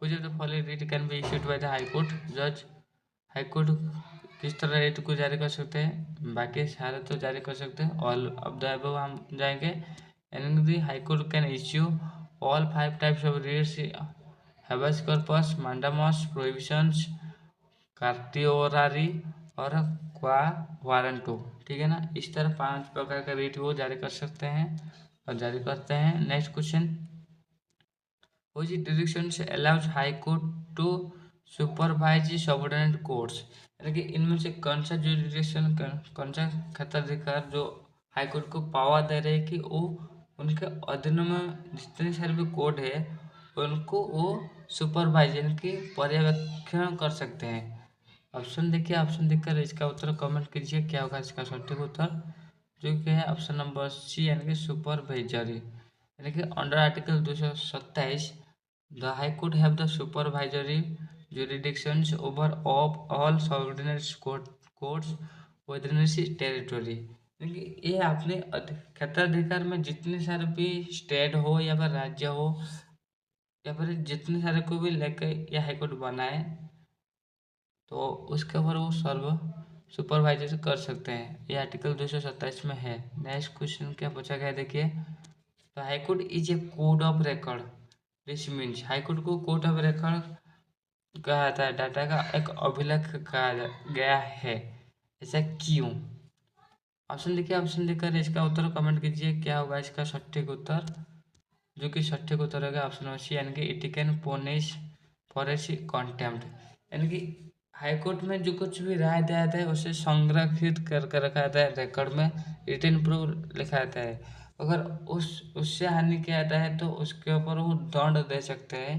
which of the following writ can be issued by the high court जज। हाई कोर्ट किस तरह रीट को जारी कर सकते हैं, बाकी सारे तो जारी कर सकते हैं, ऑल ऑफ द अबव हम जाएंगे। And the high court can issue all 5 types of writs, habeas corpus, mandamus, prohibitions, certiorari और क्वा वारंटो, ठीक है ना। इस तरह 5 प्रकार का रीट वो जारी कर सकते हैं और जारी करते हैं। Next question, which jurisdictions allows high court to supervise subordinate courts, यानी कि इनमें से कौन सा जुरिडिक्शन कौन सा क्षेत्राधिकार जो हाई कोर्ट को पावर दे रहे हैं कि वो उनके अधीन में जितने सारे भी कोर्ट है उनको वो सुपरवाइज यानी कि पर्यवेक्षण कर सकते हैं। ऑप्शन देखिए, ऑप्शन देखकर इसका उत्तर कमेंट कीजिए क्या होगा इसका सटीक उत्तर, जो कि है ऑप्शन नंबर सी, यानी कि सुपरवाइजरी, यानी कि under article 227 the high court have the supervisory jurisdictions over of all subordinate courts within its territory, यानी कि ये अपने क्षेत्राधिकार में जितने सारे भी स्टेट हो या फिर राज्य हो या फिर जितने सारे को भी लेकर या हाई कोर्ट बनाए तो उसके ऊपर वो सर्व सुपरवाइजर कर सकते हैं, ये आर्टिकल 227 में है। नेक्स्ट क्वेश्चन क्या पूछा गया देखिए, तो high court is a code of record, this means high court को कोड ऑफ रिकॉर्ड कहा जाता है, डाटा का एक अभिलेख कहा गया है, ऐसा क्यों। ऑप्शन देखिए, ऑप्शन देकर इसका उत्तर कमेंट कीजिए क्या होगा इसका सटीक उत्तर, जो कि सटीक उत्तर होगा ऑप्शन सी, यानी कि it can punish for contempt, यानी कि हाई कोर्ट में जो कुछ भी राय दिया जाता है उसे संरक्षित करके रखा जाता है रिकॉर्ड में, रिटन प्रूफ लिखा जाता है, अगर उससे हानि किया जाता है तो उसके ऊपर वो दंड दे सकते हैं,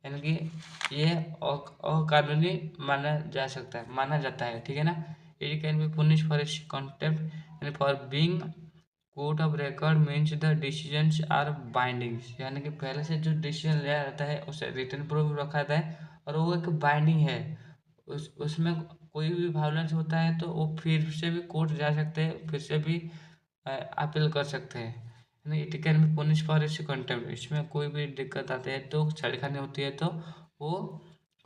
यानी कि ये अकानूनी माना जाता है, ठीक है ना। It can be punish for contempt यानी for being court of record means the decisions are binding, यानी कि पहले से जो डिसीजन लिया जाता है उसे रिटन प्रूफ रखा जाता है और वो एक बाइंडिंग है, उसमें कोई भी वायलेंस होता है तो वो फिर से भी कोर्ट जा सकते हैं, फिर से भी अपील कर सकते हैं, यानी it can be punish for contempt, इसमें कोई भी दिक्कत आती है तो छेड़खानी होती है तो वो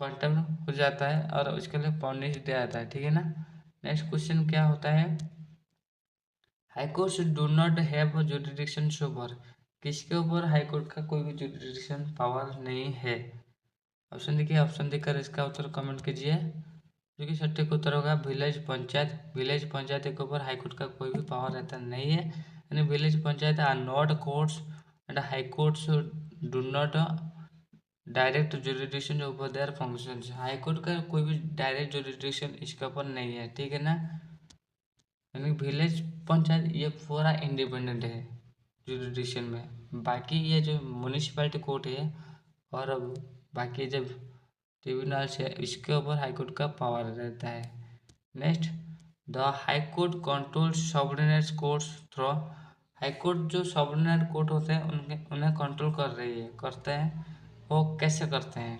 कंटेम्प्ट हो जाता है और उसके लिए पनिश दिया जाता है, ठीक है ना। नेक्स्ट क्वेश्चन क्या होता है, high courts do not have jurisdiction over, किसके ऊपर हाई कोर्ट का कोई भी जुरिडिक्शन पावर नहीं है। ऑप्शन देखिए, ऑप्शन देकर इसका उत्तर कमेंट कीजिए, जो कि सटीक उत्तर होगा विलेज पंचायत। विलेज पंचायत के ऊपर हाई कोर्ट का कोई भी पावर रहता नहीं है, यानी village panchayat are not courts and high courts do not direct jurisdiction over their functions, high court का कोई भी डायरेक्ट जुरिडिक्शन इसके ऊपर नहीं है, ठीक है ना। यानी विलेज पंचायत ये पूरा इंडिपेंडेंट है जुरिडिक्शन में, बाकी ये जो म्यूनिसिपैलिटी कोर्ट है और बाकी जब ट्रिब्यूनल्स है इसके ऊपर हाई कोर्ट का पावर रहता है। Next, the high court control subordinate courts through, high court जो सबऑर्डिनेट कोर्ट होते हैं उन्हें कंट्रोल करते हैं, वो कैसे करते हैं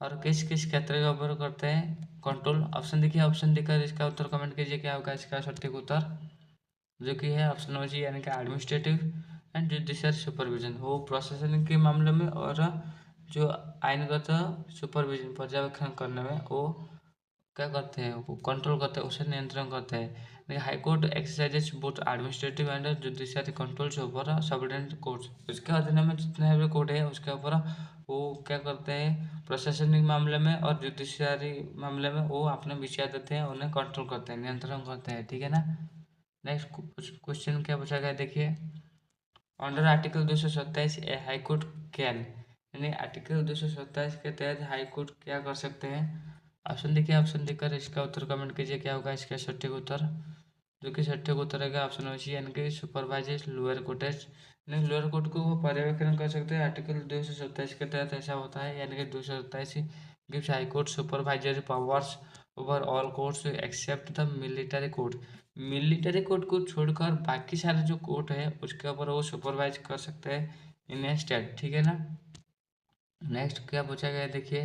और किस किस क्षेत्र के ऊपर करते हैं कंट्रोल। ऑप्शन देखिए, ऑप्शन देकर इसका उत्तर कमेंट कीजिए क्या होगा इसका सटीक उत्तर, जो कि है ऑप्शन नंबर सी, यानी कि एडमिनिस्ट्रेटिव एंड जुडिशियल सुपरविजन, वो प्रशासन के मामले में और जो आइनगत सुपरविजन पर्यवेक्षण करने में वो क्या करते हैं, वो कंट्रोल करते हैं, उसे नियंत्रण करते हैं। लेकिन high court exercises both administrative and judiciary controls over subordinate courts. उसके अधीन में जितने भी कोर्ट है उसके ऊपर वो क्या करते हैं, प्रशासनिक मामले में और जुडिशियरी मामले में वो अपने विषय देते हैं, उन्हें कंट्रोल करते हैं, नियंत्रण करते हैं, ठीक है ना। नेक्स्ट क्वेश्चन क्या पूछा गया देखिए, under article 227 A high court can, यानी आर्टिकल 227 के तहत हाई कोर्ट क्या कर सकते हैं। ऑप्शन देखिए, ऑप्शन देकर इसका उत्तर कमेंट कीजिए, क्या होगा इसका सटीक उत्तर। जो कि सटीक उत्तर है आपशन हो, यानी कि सुपरवाइज लोअर कोर्टेज, यानी लोअर कोर्ट को वो पर्यवेक्षण कर सकते हैं। आर्टिकल 227 के तहत ऐसा होता है, यानी कि 227 gives high court supervisory powers over all courts except the military court. Military court को छोड़कर बाकी सारे जो कोर्ट है उसके ऊपर वो सुपरवाइज कर सकते हैं इन ए स्टेट, ठीक है ना। नेक्स्ट क्या पूछा गया देखिए,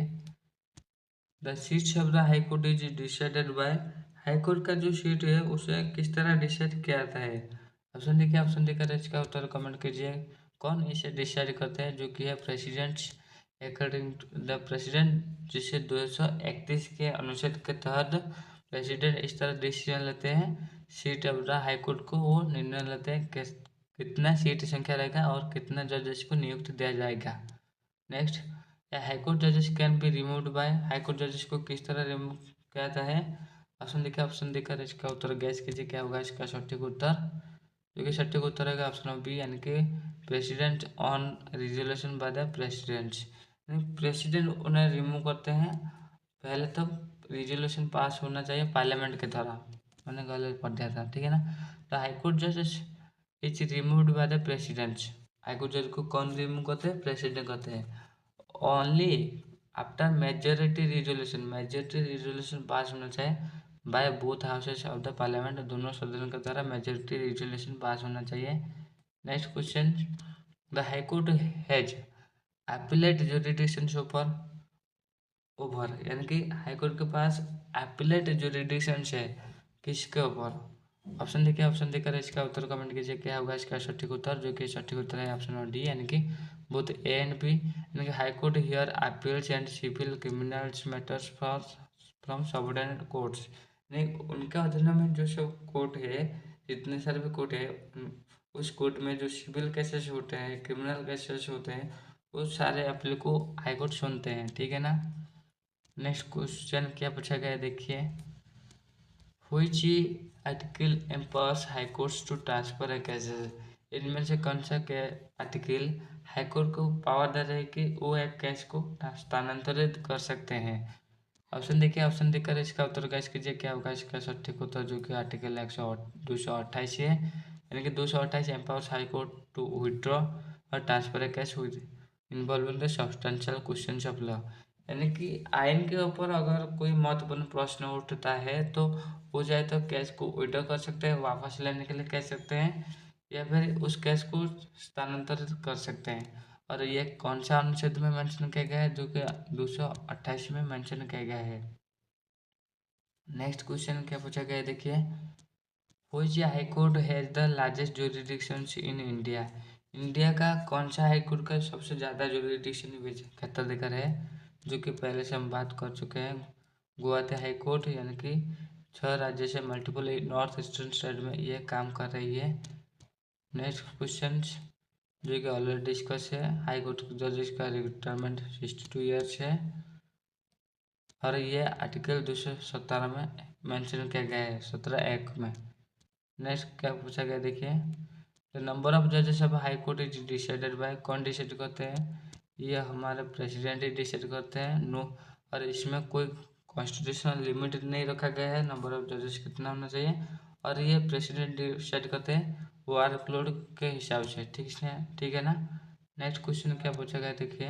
the seats of the high court is decided by, high court का जो सीट है उसे किस तरह डिसाइड किया जाता है। ऑप्शन देखिए, ऑप्शन देकर इसका उत्तर कमेंट कीजिए, कौन इसे डिसाइड करते हैं। जो कि है presidents, according to the president, जिसे 231 के अनुच्छेद के तहत प्रेसिडेंट इस तरह डिसीजन लेते हैं, seat of the high court को वो निर्णय लेते हैं कितना सीट संख्या रहेगा और कितना जजेस को नियुक्त दिया जाएगा। नेक्स्ट, हाईकोर्ट जजेस can be removed by, high court जजेस को किस तरह रिमूव किया जाता है। ऑप्शन देखिए, ऑप्शन देकर इसका उत्तर गैस कीजिए, क्या होगा इसका सटीक उत्तर। जो कि सटीक उत्तर है ऑप्शन बी, यानी कि president on resolution by the presidents, president उन्हें रिमूव करते हैं, पहले तो रिजोल्यूशन पास होना चाहिए पार्लियामेंट के द्वारा, मैंने गलत पढ़ दिया था, ठीक है ना। तो हाईकोर्ट जजेस is removed by the presidents, high court जज को कौन रिमूव करते हैं, प्रेसिडेंट करते हैं। Only after majority resolution pass होना चाहिए by both houses of the parliament, दोनों सदनों के द्वारा मेजोरिटी रिजोल्यूशन पास होना चाहिए। Next question, the high court has appellate jurisdiction over over, यानी कि हाई कोर्ट के पास अपीलेट जुरिडिक्शन है किसके ऊपर। ऑप्शन देखिए, ऑप्शन देकर इसका उत्तर कमेंट कीजिए, क्या होगा इसका सटीक उत्तर। जो कि सटीक उत्तर है ऑप्शन डी, यानी कि बोथ ए एंड बी, यानी कि high court hear appeals and civil criminals matters from subordinate courts, यानी उनके अधीन में जो सब कोर्ट है, जितने सारे भी कोर्ट है, उस कोर्ट में जो सिविल केसेस होते हैं, क्रिमिनल केसेस होते हैं, वो सारे अपील को हाई कोर्ट सुनते हैं, ठीक है ना। नेक्स्ट क्वेश्चन क्या पूछा गया देखिए, which article empowers high courts to transfer a cases, इनमें से कौन सा के आर्टिकल हाई कोर्ट को पावर दे रहे कि वो एक केस को स्थानांतरित कर सकते हैं। ऑप्शन देखिए, ऑप्शन देकर इसका उत्तर गैस कीजिए, क्या होगा इसका सटीक उत्तर। जो कि आर्टिकल 228 है, यानी कि 228 empowers high court to withdraw और transfer a case with involving the substantial questions of law, यानी कि आइन के ऊपर अगर कोई महत्वपूर्ण प्रश्न उठता है तो वो चाहे तो केस को विड्रॉ कर सकते हैं, वापस लेने के लिए कह सकते हैं, या फिर उस केस को स्थानांतरित कर सकते हैं। और ये कौन सा अनुच्छेद में मेंशन किया गया है, जो कि 228 में मेंशन किया गया है। नेक्स्ट क्वेश्चन क्या पूछा गया है देखिए, which high court has the largest jurisdiction in India, India का कौन सा हाई कोर्ट का सबसे ज़्यादा जुरिडिक्शन क्षेत्राधिकार है। जो कि पहले से हम बात कर चुके हैं, गुवाहाटी हाई कोर्ट, यानी कि 6 राज्य से मल्टीपल नॉर्थ ईस्टर्न स्टेट में ये काम कर रही है। नेक्स्ट क्वेश्चन जो कि ऑलरेडी डिस्कस है, हाई कोर्ट जजेस का रिटायरमेंट 62 ईयर्स है, और ये आर्टिकल 217 में मेंशन किया गया है, 17(1) में। नेक्स्ट क्या पूछा गया देखिए, द नंबर ऑफ जजेस of high court is decided by, कौन डिसाइड करते हैं, ये हमारे प्रेसिडेंट ही डिसाइड करते हैं। नो, और इसमें कोई कॉन्स्टिट्यूशनल लिमिट नहीं रखा गया है नंबर ऑफ जजेस कितना होना चाहिए, और ये प्रेसिडेंट डिसाइड करते हैं वर्कलोड के हिसाब से, ठीक है ना। नेक्स्ट क्वेश्चन क्या पूछा गया देखिए,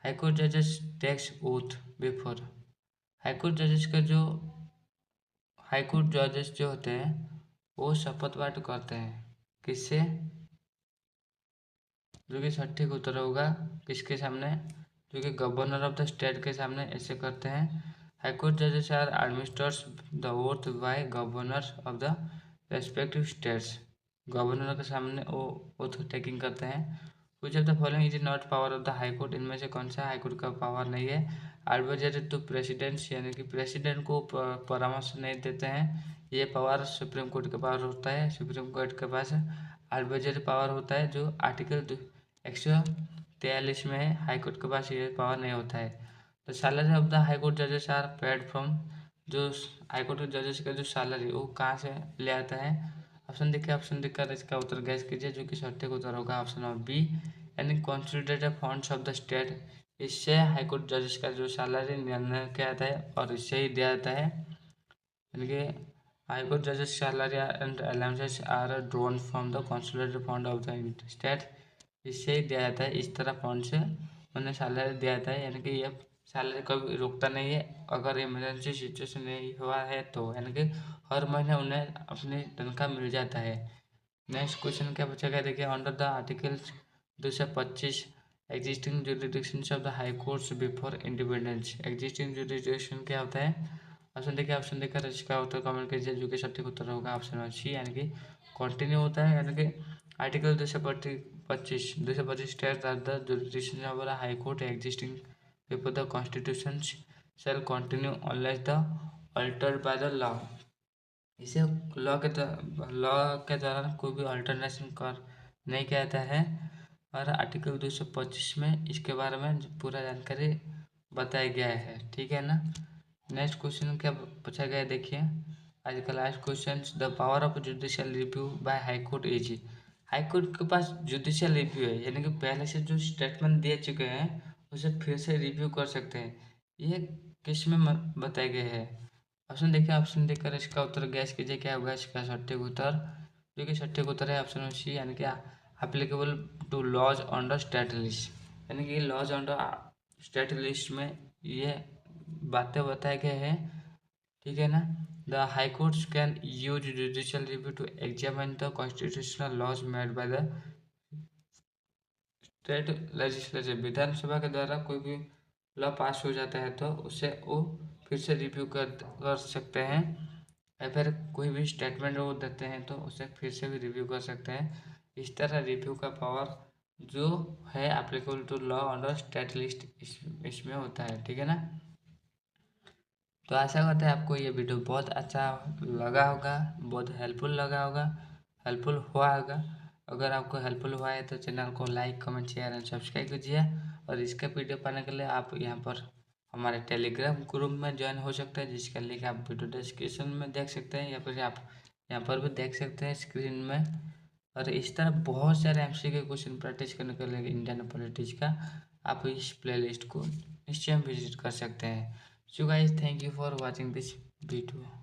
हाईकोर्ट जजेस टेक्स ओथ बिफोर, हाईकोर्ट जजेस का जो हाईकोर्ट जजेस जो होते हैं वो शपथ पाठ करते हैं किससे। जो कि सटीक उत्तर होगा किसके सामने, जो कि गवर्नर ऑफ द स्टेट के सामने ऐसे करते हैं। हाईकोर्ट जजेस are administers the oath by governor of the respective states, governor के सामने वो ओथ टेकिंग करते हैं। कुछ of the following is not power of the high court, इनमें से कौन सा हाई कोर्ट का पावर नहीं है। एडवाइजरी टू प्रेसिडेंट्स, यानी कि प्रेसिडेंट को परामर्श नहीं देते हैं। ये पावर सुप्रीम कोर्ट के पास होता है। सुप्रीम कोर्ट के पास एडवाइजरी पावर होता है, जो आर्टिकल 143 में है। हाई कोर्ट के पास ये पावर नहीं होता है। तो salary of the high court जजेस आर पेड फ्रॉम, जो हाई कोर्ट के जजेस का जो सैलरी वो कहाँ से ले आता है? ऑप्शन देखिए, ऑप्शन देखकर इसका उत्तर गैस कीजिए, जो कि सटीक उत्तर होगा ऑप्शन नंबर बी, यानी consolidated funds of the state. इससे हाईकोर्ट जजेस का जो सैलरी निर्णय किया जाता है और इससे ही दिया जाता है, यानी कि हाईकोर्ट जजेस salary and allowances are drawn from the consolidated fund of the state. इससे ही दिया जाता है, इस तरह फंड से उन्हें सैलरी दिया जाता है, यानी कि ये सैलरी कभी रुकता नहीं है। अगर इमरजेंसी सिचुएशन नहीं हुआ है तो, यानी कि हर महीने उन्हें अपनी तनख्वाह मिल जाता है। नेक्स्ट क्वेश्चन क्या पूछा देखिए, under the article 225 existing jurisdictions of the high courts before independence. Existing jurisdiction क्या होता है? ऑप्शन देखिए, ऑप्शन देखकर इसका उत्तर कमेंट कीजिए, जो कि सटीक उत्तर होगा ऑप्शन नंबर सी, यानी कि कंटिन्यू होता है। यानी कि article 225 states that the jurisdiction of the high court existing before the constitution shall continue unless the Altered by the law. इसे लॉ के दौरान कोई भी अल्टरनेशन कर नहीं किया जाता है। और आर्टिकल 225 में इसके बारे में पूरा जानकारी बताया गया है, ठीक है ना। नेक्स्ट क्वेश्चन क्या पूछा गया देखिए, आज का last question, the power of judicial review by high court is. High court के पास जुडिशियल रिव्यू है, यानी कि पहले से जो स्टेटमेंट दे चुके हैं उसे फिर से रिव्यू कर सकते हैं। ये किस में बताए गए हैं? ऑप्शन देखिए, ऑप्शन देखकर इसका उत्तर गैस कीजिए, क्या होगा इसका सटीक उत्तर, जो कि सटीक उत्तर है ऑप्शन सी, यानी कि applicable to laws under state list. यानी कि लॉज अंडर स्टेट लिस्ट में ये बातें बताए गए हैं, ठीक है ना। The high courts can use judicial review to examine the constitutional laws made by the state legislature. विधानसभा के द्वारा कोई भी लॉ पास हो जाता है तो उसे वो फिर से रिव्यू कर सकते हैं, या फिर कोई भी स्टेटमेंट वो देते हैं तो उसे फिर से भी रिव्यू कर सकते हैं। इस तरह रिव्यू का पावर जो है applicable to law under state list इसमें होता है, ठीक है ना। तो आशा करते हैं आपको ये वीडियो बहुत अच्छा लगा होगा, बहुत हेल्पफुल लगा होगा, हेल्पफुल हुआ होगा। अगर आपको हेल्पफुल हुआ है तो चैनल को like, comment, share and subscribe कीजिए। और इसका पीडीएफ पाने के लिए आप यहाँ पर हमारे टेलीग्राम ग्रुप में ज्वाइन हो सकते हैं, जिसका लिंक आप वीडियो डिस्क्रिप्शन में देख सकते हैं, या फिर आप यहाँ पर भी देख सकते हैं स्क्रीन में। और इस तरह बहुत सारे एमसीक्यू क्वेश्चन प्रैक्टिस करने के लिए इंडियन पॉलिटिक्स का आप इस प्लेलिस्ट को निश्चय विजिट कर सकते हैं। So guys, thank you for watching this video.